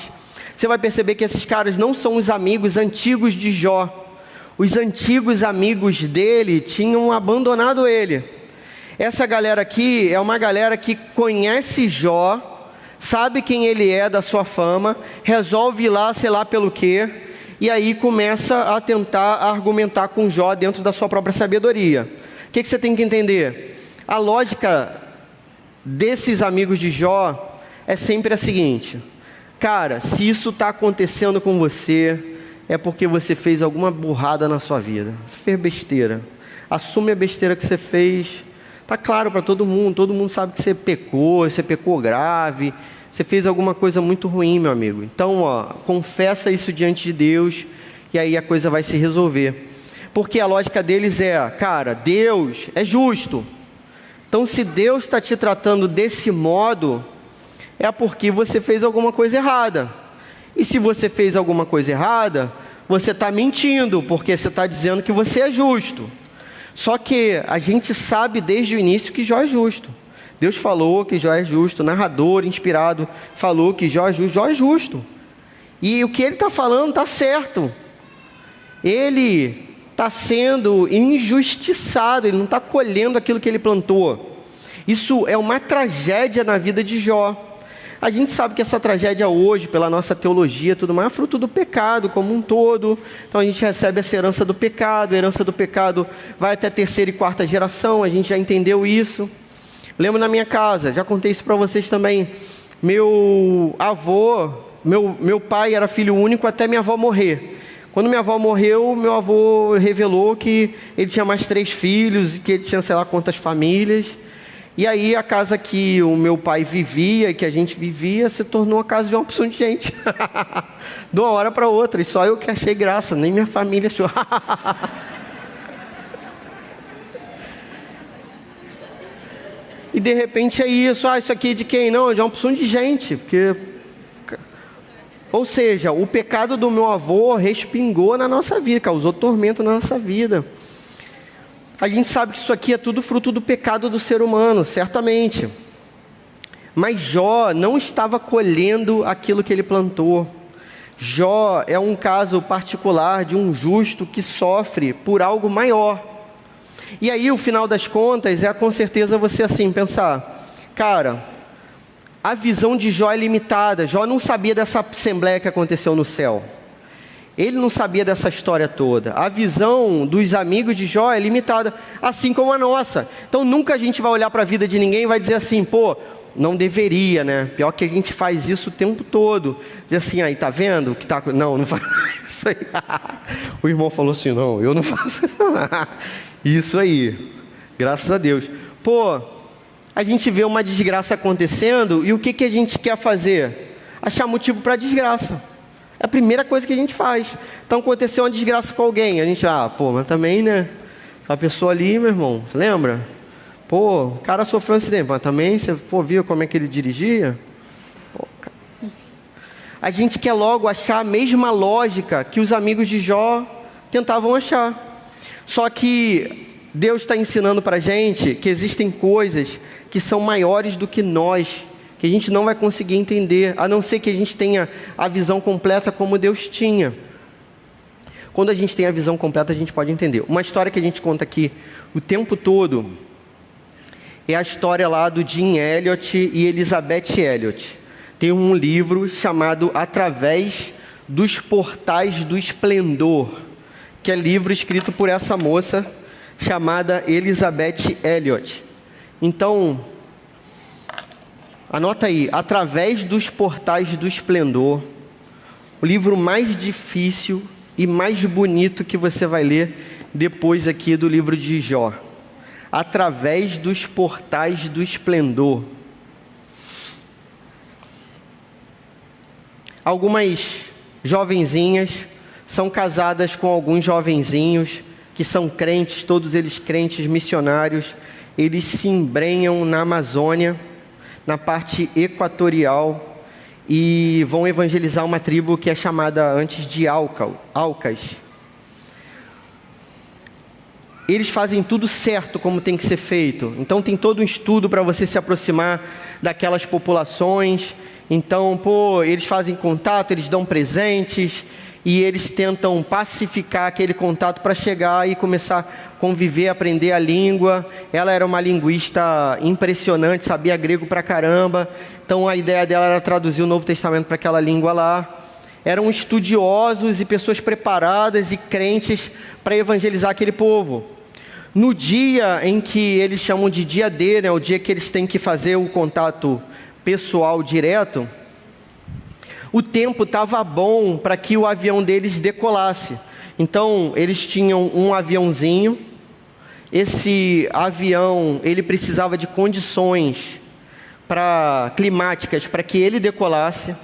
Você vai perceber que esses caras não são os amigos antigos de Jó. Os antigos amigos dele tinham abandonado ele. Essa galera aqui é uma galera que conhece Jó, sabe quem ele é, da sua fama, resolve ir lá, sei lá pelo quê, e aí começa a tentar argumentar com Jó dentro da sua própria sabedoria. O que você tem que entender? A lógica desses amigos de Jó é sempre a seguinte: cara, se isso está acontecendo com você, é porque você fez alguma burrada na sua vida. Você fez besteira. Assume a besteira que você fez. Está claro para todo mundo sabe que você pecou grave, você fez alguma coisa muito ruim, meu amigo. Então, confessa isso diante de Deus, e aí a coisa vai se resolver. Porque a lógica deles é, cara, Deus é justo. Então, se Deus está te tratando desse modo, é porque você fez alguma coisa errada. E se você fez alguma coisa errada, você está mentindo, porque você está dizendo que você é justo. Só que a gente sabe desde o início que Jó é justo. Deus falou que Jó é justo, o narrador inspirado falou que Jó é justo. E o que ele está falando está certo. Ele está sendo injustiçado, ele não está colhendo aquilo que ele plantou. Isso é uma tragédia na vida de Jó. A gente sabe que essa tragédia hoje, pela nossa teologia e tudo mais, é fruto do pecado como um todo. Então a gente recebe essa herança do pecado. A herança do pecado vai até a terceira e quarta geração, a gente já entendeu isso. Lembro na minha casa, já contei isso para vocês também. Meu avô, meu pai era filho único até minha avó morrer. Quando minha avó morreu, meu avô revelou que ele tinha mais 3 filhos, que ele tinha sei lá quantas famílias. E aí a casa que o meu pai vivia, que a gente vivia, se tornou a casa de uma opção de gente. De uma hora para outra. E só eu que achei graça, nem minha família achou. E de repente é isso. Isso aqui é de quem? Não, é de uma opção de gente. Porque... Ou seja, o pecado do meu avô respingou na nossa vida, causou tormento na nossa vida. A gente sabe que isso aqui é tudo fruto do pecado do ser humano, certamente. Mas Jó não estava colhendo aquilo que ele plantou. Jó é um caso particular de um justo que sofre por algo maior. E aí, o final das contas, é com certeza você assim, pensar, cara, a visão de Jó é limitada. Jó não sabia dessa assembleia que aconteceu no céu. Ele não sabia dessa história toda. A visão dos amigos de Jó é limitada, assim como a nossa. Então nunca a gente vai olhar para a vida de ninguém e vai dizer assim, pô, não deveria, né? Pior que a gente faz isso o tempo todo. Dizer assim, aí, tá vendo? Que tá... Não faz isso aí. O irmão falou assim, não, eu não faço isso aí. Graças a Deus. Pô, a gente vê uma desgraça acontecendo e o que a gente quer fazer? Achar motivo para desgraça. É a primeira coisa que a gente faz. Então aconteceu uma desgraça com alguém, a gente, mas também, né? A pessoa ali, meu irmão, você lembra? Pô, o cara sofreu um acidente, mas também, você viu como é que ele dirigia? Pô, cara. A gente quer logo achar a mesma lógica que os amigos de Jó tentavam achar. Só que Deus está ensinando para a gente que existem coisas que são maiores do que nós, que a gente não vai conseguir entender, a não ser que a gente tenha a visão completa como Deus tinha. Quando a gente tem a visão completa, a gente pode entender. Uma história que a gente conta aqui o tempo todo é a história lá do Jim Elliot e Elizabeth Elliot. Tem um livro chamado Através dos Portais do Esplendor, que é livro escrito por essa moça chamada Elizabeth Elliot. Então, anota aí, Através dos Portais do Esplendor, o livro mais difícil e mais bonito que você vai ler depois aqui do livro de Jó. Através dos Portais do Esplendor. Algumas jovenzinhas são casadas com alguns jovenzinhos que são crentes, todos eles crentes missionários. Eles se embrenham na Amazônia, na parte equatorial, e vão evangelizar uma tribo que é chamada antes de Aucas. Eles fazem tudo certo como tem que ser feito. Então tem todo um estudo para você se aproximar daquelas populações. Então, eles fazem contato, eles dão presentes e eles tentam pacificar aquele contato para chegar e começar a conviver, aprender a língua. Ela era uma linguista impressionante, sabia grego pra caramba. Então a ideia dela era traduzir o Novo Testamento para aquela língua lá. Eram estudiosos e pessoas preparadas e crentes para evangelizar aquele povo. No dia em que eles chamam de dia D, né, o dia que eles têm que fazer o contato pessoal direto, o tempo estava bom para que o avião deles decolasse. Então, eles tinham um aviãozinho. Esse avião, ele precisava de condições climáticas para que ele decolasse.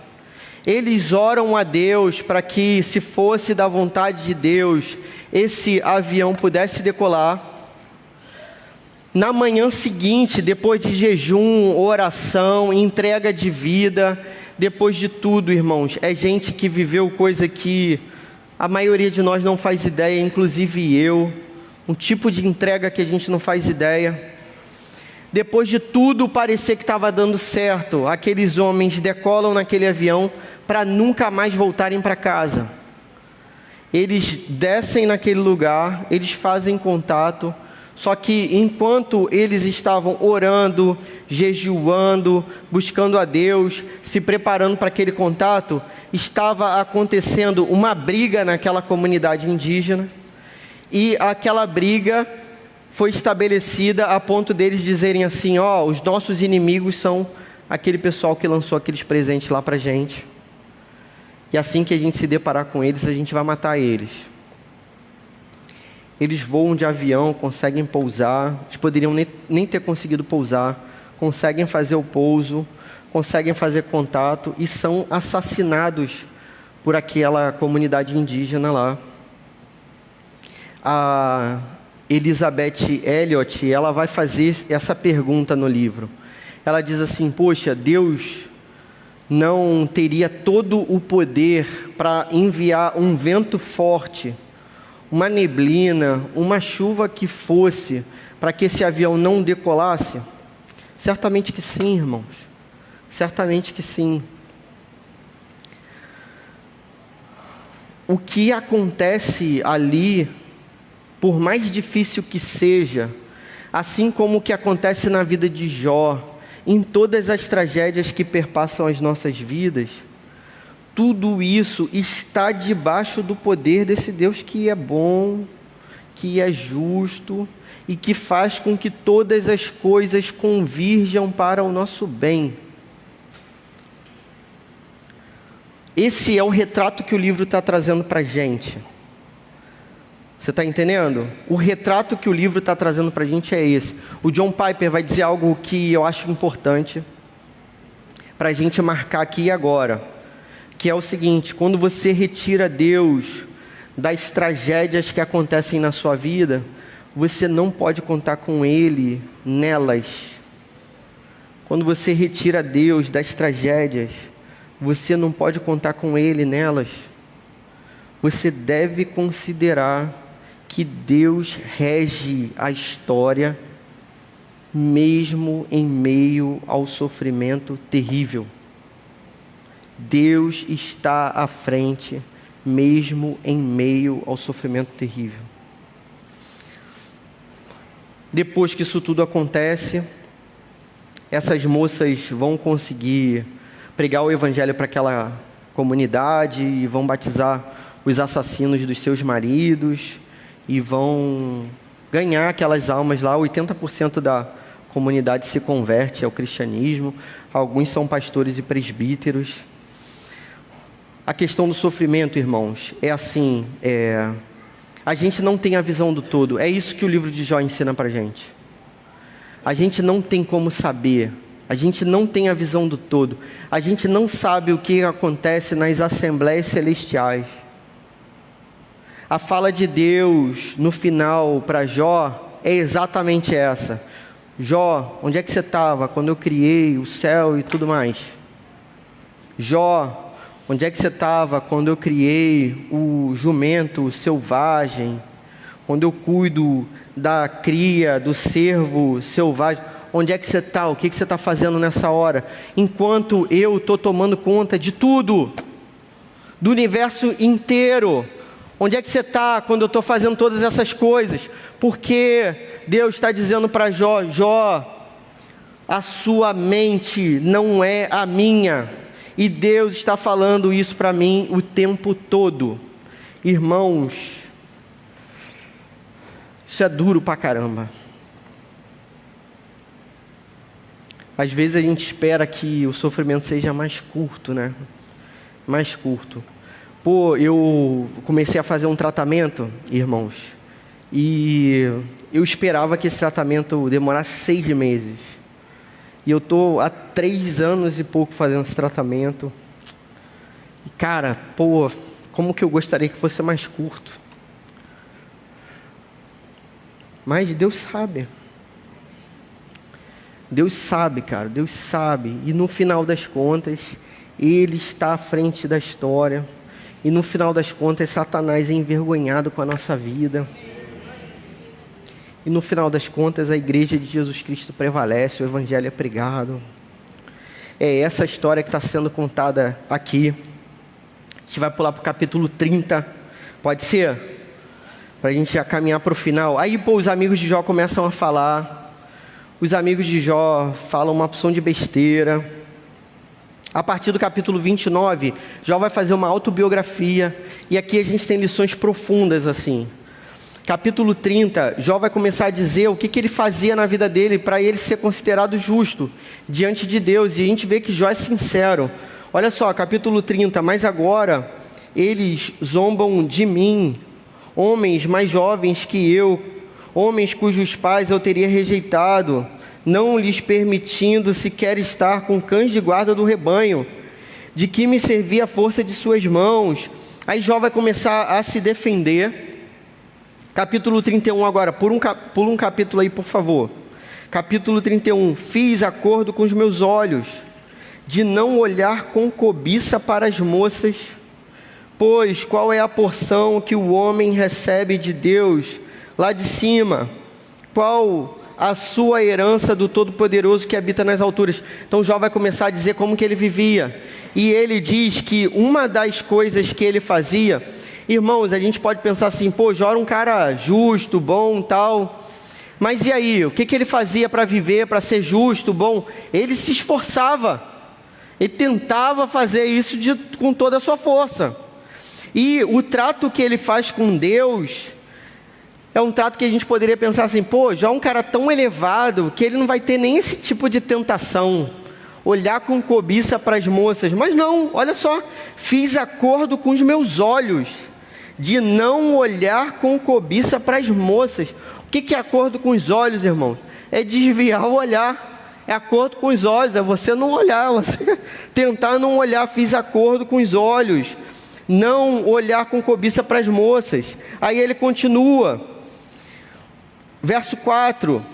Eles oram a Deus para que, se fosse da vontade de Deus, esse avião pudesse decolar. Na manhã seguinte, depois de jejum, oração, entrega de vida, depois de tudo, irmãos, é gente que viveu coisa que a maioria de nós não faz ideia, inclusive eu, um tipo de entrega que a gente não faz ideia. Depois de tudo parecer que estava dando certo, aqueles homens decolam naquele avião para nunca mais voltarem para casa. Eles descem naquele lugar, eles fazem contato, Só que enquanto eles estavam orando, jejuando, buscando a Deus, se preparando para aquele contato, estava acontecendo uma briga naquela comunidade indígena, e aquela briga foi estabelecida a ponto deles dizerem assim: os nossos inimigos são aquele pessoal que lançou aqueles presentes lá para a gente, e assim que a gente se deparar com eles, a gente vai matar eles. Eles voam de avião, conseguem pousar, eles poderiam nem ter conseguido pousar, conseguem fazer o pouso, conseguem fazer contato e são assassinados por aquela comunidade indígena lá. A Elizabeth Elliot, ela vai fazer essa pergunta no livro. Ela diz assim: poxa, Deus não teria todo o poder para enviar um vento forte, uma neblina, uma chuva que fosse, para que esse avião não decolasse? Certamente que sim, irmãos. Certamente que sim. O que acontece ali, por mais difícil que seja, assim como o que acontece na vida de Jó, em todas as tragédias que perpassam as nossas vidas, tudo isso está debaixo do poder desse Deus que é bom, que é justo e que faz com que todas as coisas convirjam para o nosso bem. Esse é o retrato que o livro está trazendo para a gente. Você está entendendo? O retrato que o livro está trazendo para a gente é esse. O John Piper vai dizer algo que eu acho importante para a gente marcar aqui e agora, que é o seguinte: quando você retira Deus das tragédias que acontecem na sua vida, você não pode contar com Ele nelas. Quando você retira Deus das tragédias, você não pode contar com Ele nelas. Você deve considerar que Deus rege a história, mesmo em meio ao sofrimento terrível. Deus está à frente, mesmo em meio ao sofrimento terrível. Depois que isso tudo acontece, essas moças vão conseguir pregar o evangelho para aquela comunidade e vão batizar os assassinos dos seus maridos e vão ganhar aquelas almas lá. 80% da comunidade se converte ao cristianismo, alguns são pastores e presbíteros. A questão do sofrimento, irmãos, é assim, a gente não tem a visão do todo. É isso que o livro de Jó ensina para a gente. A gente não tem como saber, a gente não tem a visão do todo, a gente não sabe o que acontece nas assembleias celestiais. A fala de Deus no final para Jó é exatamente essa: Jó, onde é que você estava quando eu criei o céu e tudo mais? Jó, onde é que você estava quando eu criei o jumento selvagem? Quando eu cuido da cria, do cervo selvagem? Onde é que você está? O que você está fazendo nessa hora? Enquanto eu estou tomando conta de tudo, do universo inteiro. Onde é que você está quando eu estou fazendo todas essas coisas? Porque Deus está dizendo para Jó: Jó, a sua mente não é a minha. E Deus está falando isso para mim o tempo todo. Irmãos, isso é duro pra caramba. Às vezes a gente espera que o sofrimento seja mais curto, né? Mais curto. Eu comecei a fazer um tratamento, irmãos, e eu esperava que esse tratamento demorasse 6 meses. E eu estou há 3 anos e pouco fazendo esse tratamento. E cara, como que eu gostaria que fosse mais curto. Mas Deus sabe. Deus sabe, cara, Deus sabe. E no final das contas, Ele está à frente da história. E no final das contas, Satanás é envergonhado com a nossa vida. E no final das contas, a igreja de Jesus Cristo prevalece, o evangelho é pregado. É essa história que está sendo contada aqui. A gente vai pular para o capítulo 30. Pode ser? para a gente já caminhar para o final. Aí, os amigos de Jó começam a falar. Os amigos de Jó falam uma porção de besteira. A partir do capítulo 29, Jó vai fazer uma autobiografia. E aqui a gente tem lições profundas assim. Capítulo 30, Jó vai começar a dizer o que ele fazia na vida dele para ele ser considerado justo diante de Deus. E a gente vê que Jó é sincero. Olha só, capítulo 30. Mas agora eles zombam de mim, homens mais jovens que eu, homens cujos pais eu teria rejeitado, não lhes permitindo sequer estar com cães de guarda do rebanho. De que me servia a força de suas mãos? Aí Jó vai começar a se defender. Capítulo 31 agora, pula um capítulo aí, por favor. Capítulo 31. Fiz acordo com os meus olhos, de não olhar com cobiça para as moças, pois qual é a porção que o homem recebe de Deus lá de cima? Qual a sua herança do Todo-Poderoso que habita nas alturas? Então Jó vai começar a dizer como que ele vivia. E ele diz que uma das coisas que ele fazia, irmãos, a gente pode pensar assim, Jó era um cara justo, bom, tal. Mas e aí, o que ele fazia para viver, para ser justo, bom? Ele se esforçava. Ele tentava fazer isso com toda a sua força. E o trato que ele faz com Deus é um trato que a gente poderia pensar assim, Jó é um cara tão elevado que ele não vai ter nem esse tipo de tentação, olhar com cobiça para as moças. Mas não, olha só, fiz acordo com os meus olhos, de não olhar com cobiça para as moças. O que é acordo com os olhos, irmão? É desviar o olhar. É acordo com os olhos, é você não olhar, você tentar não olhar. Fiz acordo com os olhos, não olhar com cobiça para as moças. Aí ele continua. Verso 4,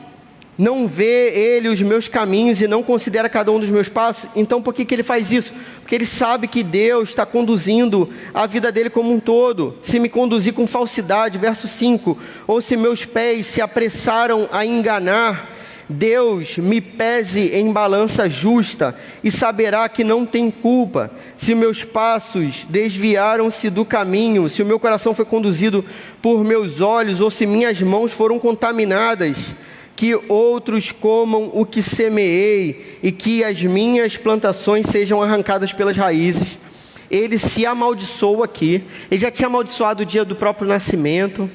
não vê ele os meus caminhos e não considera cada um dos meus passos. Então por que ele faz isso? Porque ele sabe que Deus está conduzindo a vida dele como um todo. Se me conduzir com falsidade, verso 5, ou se meus pés se apressaram a enganar, Deus me pese em balança justa e saberá que não tem culpa. Se meus passos desviaram-se do caminho, se o meu coração foi conduzido por meus olhos, ou se minhas mãos foram contaminadas, que outros comam o que semeei e que as minhas plantações sejam arrancadas pelas raízes. Ele se amaldiçoou aqui. Ele já tinha amaldiçoado o dia do próprio nascimento.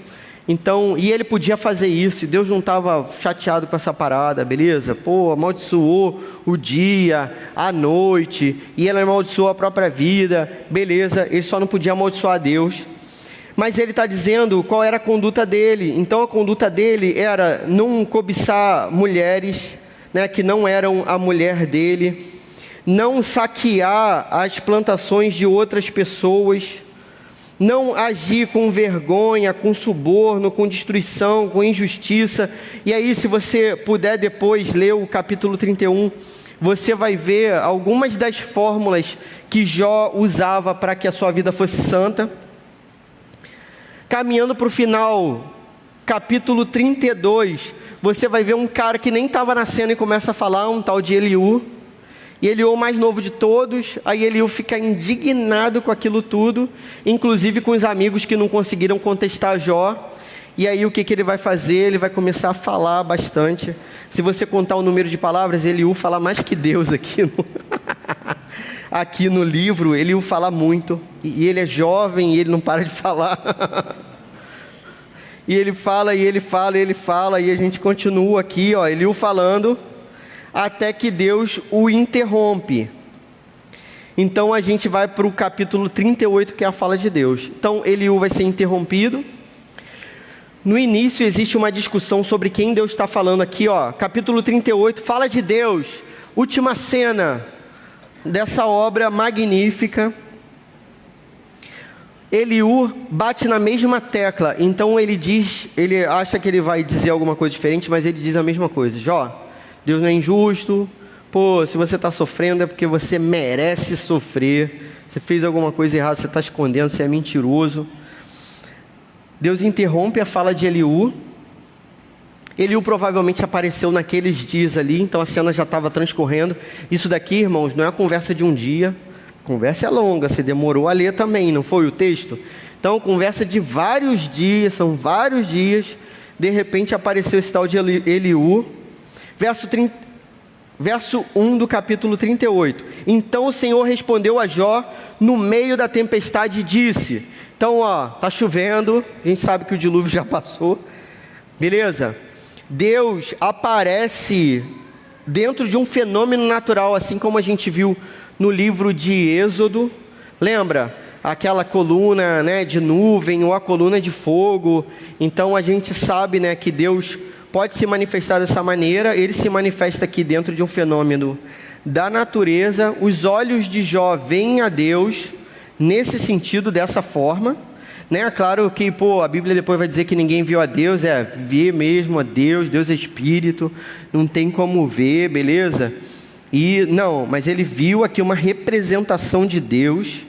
Então, e ele podia fazer isso, e Deus não estava chateado com essa parada, beleza? Amaldiçoou o dia, a noite, e ele amaldiçoou a própria vida, beleza? Ele só não podia amaldiçoar a Deus. Mas ele está dizendo qual era a conduta dele. Então a conduta dele era não cobiçar mulheres, né, que não eram a mulher dele, não saquear as plantações de outras pessoas, não agir com vergonha, com suborno, com destruição, com injustiça. E aí, se você puder depois ler o capítulo 31, você vai ver algumas das fórmulas que Jó usava para que a sua vida fosse santa. Caminhando para o final, capítulo 32, você vai ver um cara que nem estava na cena e começa a falar, um tal de Eliú. E Eliú, o mais novo de todos. Aí Eliú fica indignado com aquilo tudo, inclusive com os amigos que não conseguiram contestar Jó. E aí o que ele vai fazer? Ele vai começar a falar bastante. Se você contar o número de palavras, Eliú fala mais que Deus aqui no livro. Eliú fala muito, e ele é jovem e ele não para de falar. E ele fala, e ele fala, e ele fala, e a gente continua aqui, Eliú falando, até que Deus o interrompe. Então a gente vai para o capítulo 38, que é a fala de Deus. Então Eliú vai ser interrompido. No início existe uma discussão sobre quem Deus está falando aqui, capítulo 38, fala de Deus. Última cena dessa obra magnífica. Eliú bate na mesma tecla. Então ele acha que ele vai dizer alguma coisa diferente, mas ele diz a mesma coisa. Jó, Deus não é injusto. Se você está sofrendo é porque você merece sofrer. Você fez alguma coisa errada, você está escondendo, você é mentiroso. Deus interrompe a fala de Eliú. Eliú provavelmente apareceu naqueles dias ali, então a cena já estava transcorrendo. Isso daqui, irmãos, não é a conversa de um dia. A conversa é longa, você demorou a ler também, não foi o texto? Então, conversa de vários dias, são vários dias. De repente apareceu esse tal de Eliú. Verso 1 do capítulo 38. Então o Senhor respondeu a Jó no meio da tempestade e disse... Então, tá chovendo, a gente sabe que o dilúvio já passou, beleza? Deus aparece dentro de um fenômeno natural, assim como a gente viu no livro de Êxodo. Lembra? Aquela coluna, né, de nuvem ou a coluna de fogo. Então a gente sabe, né, que Deus pode se manifestar dessa maneira. Ele se manifesta aqui dentro de um fenômeno da natureza. Os olhos de Jó veem a Deus nesse sentido, dessa forma, né? Claro que, a Bíblia depois vai dizer que ninguém viu a Deus, vê mesmo a Deus, Deus é Espírito, não tem como ver, beleza? Mas ele viu aqui uma representação de Deus,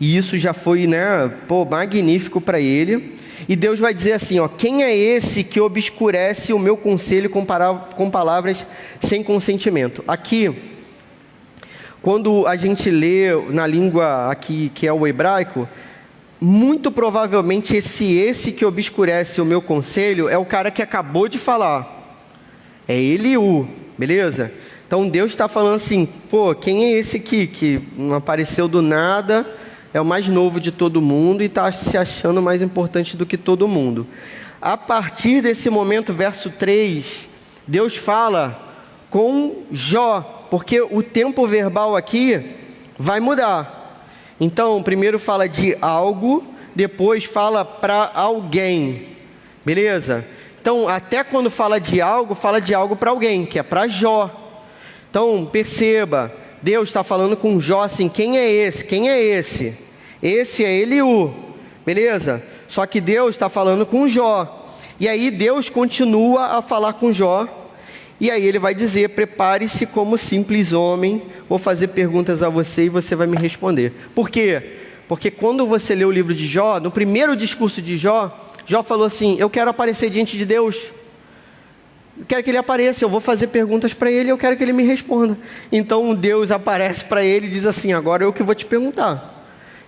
e isso já foi, né, magnífico para ele. E Deus vai dizer assim, quem é esse que obscurece o meu conselho com palavras sem consentimento? Aqui, quando a gente lê na língua aqui, que é o hebraico, muito provavelmente esse que obscurece o meu conselho é o cara que acabou de falar. É Eliú, beleza? Então Deus está falando assim, quem é esse aqui que não apareceu do nada, é o mais novo de todo mundo e está se achando mais importante do que todo mundo. A partir desse momento, verso 3, Deus fala com Jó, porque o tempo verbal aqui vai mudar. Então, primeiro fala de algo, depois fala para alguém, beleza? Então, até quando fala de algo para alguém, que é para Jó. Então, perceba, Deus está falando com Jó assim, quem é esse? Quem é esse? Esse é Eliú, beleza? Só que Deus está falando com Jó. E aí Deus continua a falar com Jó. E aí ele vai dizer, prepare-se como simples homem, vou fazer perguntas a você e você vai me responder. Por quê? Porque quando você lê o livro de Jó, no primeiro discurso de Jó, Jó falou assim, eu quero aparecer diante de Deus. Eu quero que ele apareça, eu vou fazer perguntas para ele, eu quero que ele me responda. Então Deus aparece para ele e diz assim, agora eu que vou te perguntar.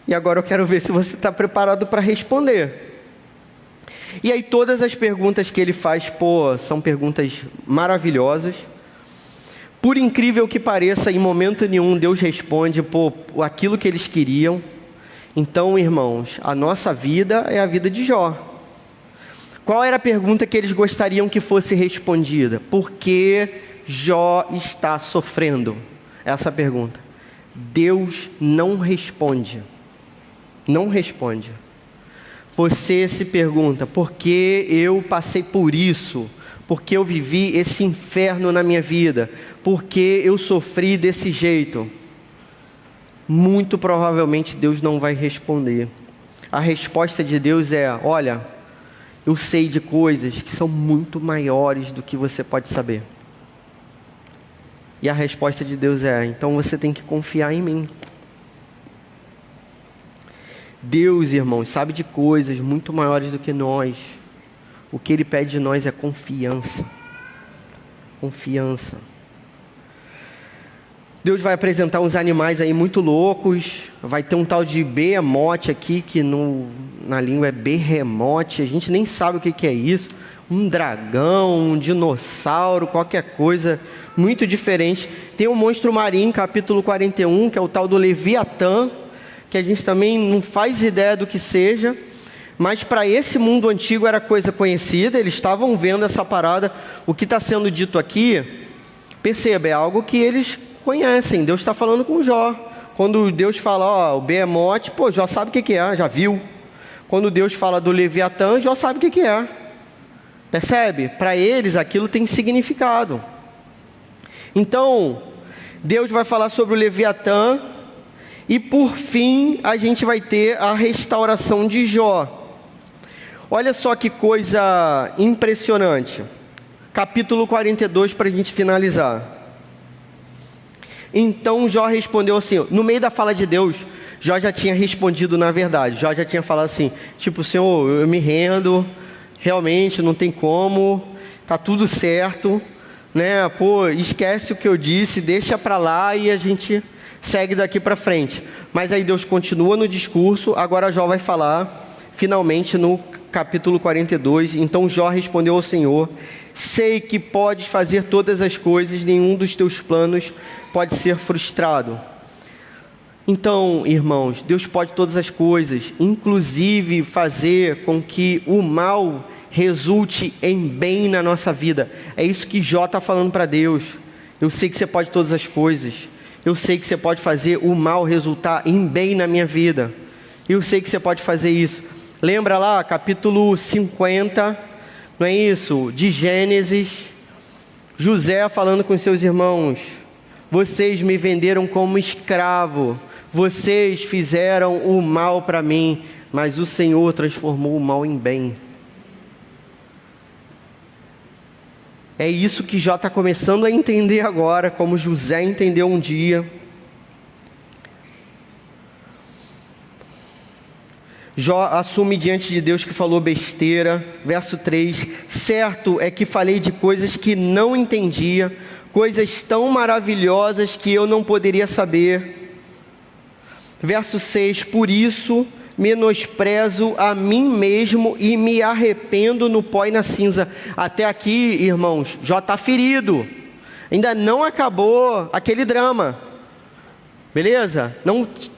E agora eu quero ver se você está preparado para responder. E aí todas as perguntas que ele faz, são perguntas maravilhosas. Por incrível que pareça, em momento nenhum Deus responde, aquilo que eles queriam. Então, irmãos, a nossa vida é a vida de Jó. Qual era a pergunta que eles gostariam que fosse respondida? Por que Jó está sofrendo? Essa pergunta. Deus não responde. Não responde. Você se pergunta, por que eu passei por isso? Por que eu vivi esse inferno na minha vida? Por que eu sofri desse jeito? Muito provavelmente Deus não vai responder. A resposta de Deus é, olha, eu sei de coisas que são muito maiores do que você pode saber. E a resposta de Deus é, então você tem que confiar em mim. Deus, irmãos, sabe de coisas muito maiores do que nós. O que Ele pede de nós é confiança. Confiança. Deus vai apresentar uns animais aí muito loucos. Vai ter um tal de behemote aqui, que na língua é berremote. A gente nem sabe o que é isso. Um dragão, um dinossauro, qualquer coisa muito diferente. Tem um monstro marinho, capítulo 41, que é o tal do Leviatã, que a gente também não faz ideia do que seja, mas para esse mundo antigo era coisa conhecida, eles estavam vendo essa parada. O que está sendo dito aqui, perceba, é algo que eles conhecem. Deus está falando com Jó. Quando Deus fala, o behemote, Jó sabe o que é, já viu. Quando Deus fala do Leviatã, Jó sabe o que é. Percebe? Para eles aquilo tem significado. Então, Deus vai falar sobre o Leviatã. E por fim, a gente vai ter a restauração de Jó. Olha só que coisa impressionante. Capítulo 42, para a gente finalizar. Então Jó respondeu assim, no meio da fala de Deus, Jó já tinha respondido na verdade. Jó já tinha falado assim, Senhor, eu me rendo, realmente não tem como, tá tudo certo, né? Esquece o que eu disse, deixa para lá e a gente segue daqui para frente. Mas aí Deus continua no discurso. Agora Jó vai falar, finalmente no capítulo 42. Então Jó respondeu ao Senhor: sei que podes fazer todas as coisas, nenhum dos teus planos pode ser frustrado. Então, irmãos, Deus pode todas as coisas, inclusive fazer com que o mal resulte em bem na nossa vida. É isso que Jó está falando para Deus. Eu sei que você pode todas as coisas. Eu sei que você pode fazer o mal resultar em bem na minha vida. Eu sei que você pode fazer isso. Lembra lá, capítulo 50, não é isso? De Gênesis, José falando com seus irmãos: vocês me venderam como escravo, vocês fizeram o mal para mim, mas o Senhor transformou o mal em bem. É isso que Jó está começando a entender agora, como José entendeu um dia. Jó assume diante de Deus que falou besteira. Verso 3: certo é que falei de coisas que não entendia, coisas tão maravilhosas que eu não poderia saber. Verso 6: por isso menosprezo a mim mesmo e me arrependo no pó e na cinza. Até aqui, irmãos, Jó está ferido. Ainda não acabou aquele drama. Beleza?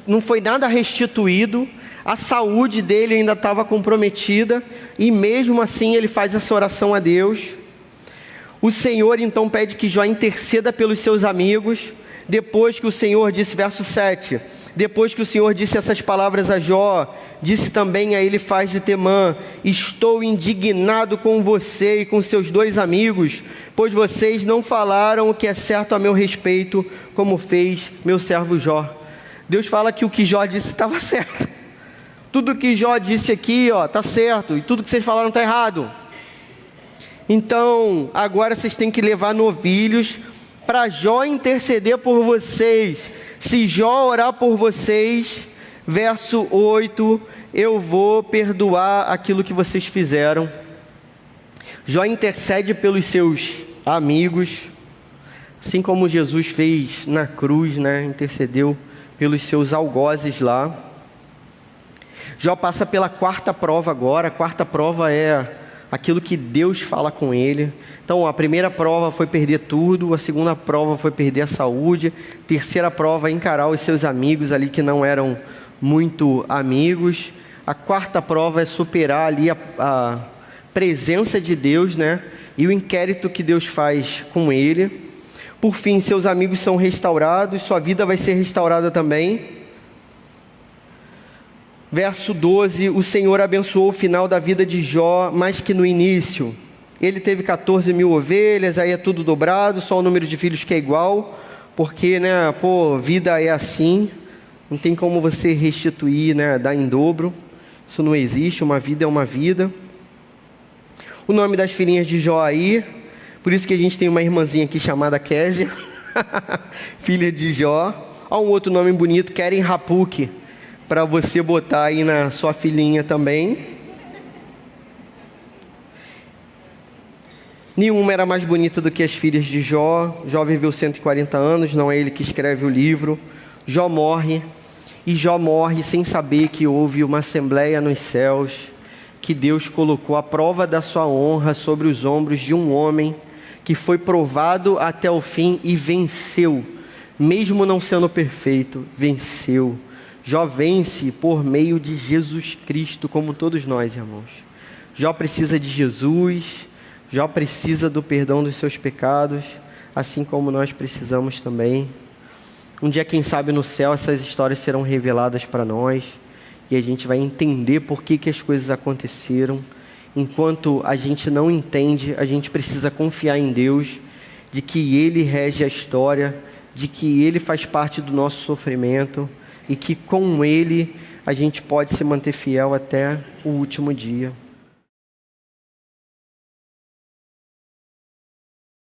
Não foi nada restituído. A saúde dele ainda estava comprometida. E mesmo assim ele faz essa oração a Deus. O Senhor então pede que Jó interceda pelos seus amigos. Depois que o Senhor disse, verso 7... depois que o Senhor disse essas palavras a Jó, disse também a Elifaz de Temã: estou indignado com você e com seus 2 amigos, pois vocês não falaram o que é certo a meu respeito, como fez meu servo Jó. Deus fala que o que Jó disse estava certo. Tudo que Jó disse aqui, está certo, e tudo que vocês falaram está errado. Então, agora vocês têm que levar novilhos para Jó interceder por vocês. Se Jó orar por vocês, verso 8, eu vou perdoar aquilo que vocês fizeram. Jó intercede pelos seus amigos, assim como Jesus fez na cruz, né? Intercedeu pelos seus algozes lá. Jó passa pela 4ª prova agora. A 4ª prova é aquilo que Deus fala com ele. Então a primeira prova foi perder tudo, a segunda prova foi perder a saúde, a terceira prova é encarar os seus amigos ali que não eram muito amigos, a 4ª prova é superar ali a presença de Deus, né? E o inquérito que Deus faz com ele. Por fim, seus amigos são restaurados, sua vida vai ser restaurada também. Verso 12, o Senhor abençoou o final da vida de Jó, mais que no início. Ele teve 14.000 ovelhas, aí é tudo dobrado, só o número de filhos que é igual, porque, né, vida é assim, não tem como você restituir, né, dar em dobro, isso não existe, uma vida é uma vida. O nome das filhinhas de Jó aí, por isso que a gente tem uma irmãzinha aqui chamada Késia, filha de Jó. Há um outro nome bonito, Keren Hapuk, para você botar aí na sua filhinha também. Nenhuma era mais bonita do que as filhas de Jó. Jó viveu 140 anos, não é ele que escreve o livro. Jó morre, e Jó morre sem saber que houve uma assembleia nos céus, que Deus colocou a prova da sua honra sobre os ombros de um homem que foi provado até o fim e venceu, mesmo não sendo perfeito, venceu. Jó vence por meio de Jesus Cristo, como todos nós, irmãos. Jó precisa de Jesus, Jó precisa do perdão dos seus pecados, assim como nós precisamos também. Um dia, quem sabe, no céu, essas histórias serão reveladas para nós, e a gente vai entender por que as coisas aconteceram. Enquanto a gente não entende, a gente precisa confiar em Deus, de que Ele rege a história, de que Ele faz parte do nosso sofrimento, e que com Ele a gente pode se manter fiel até o último dia.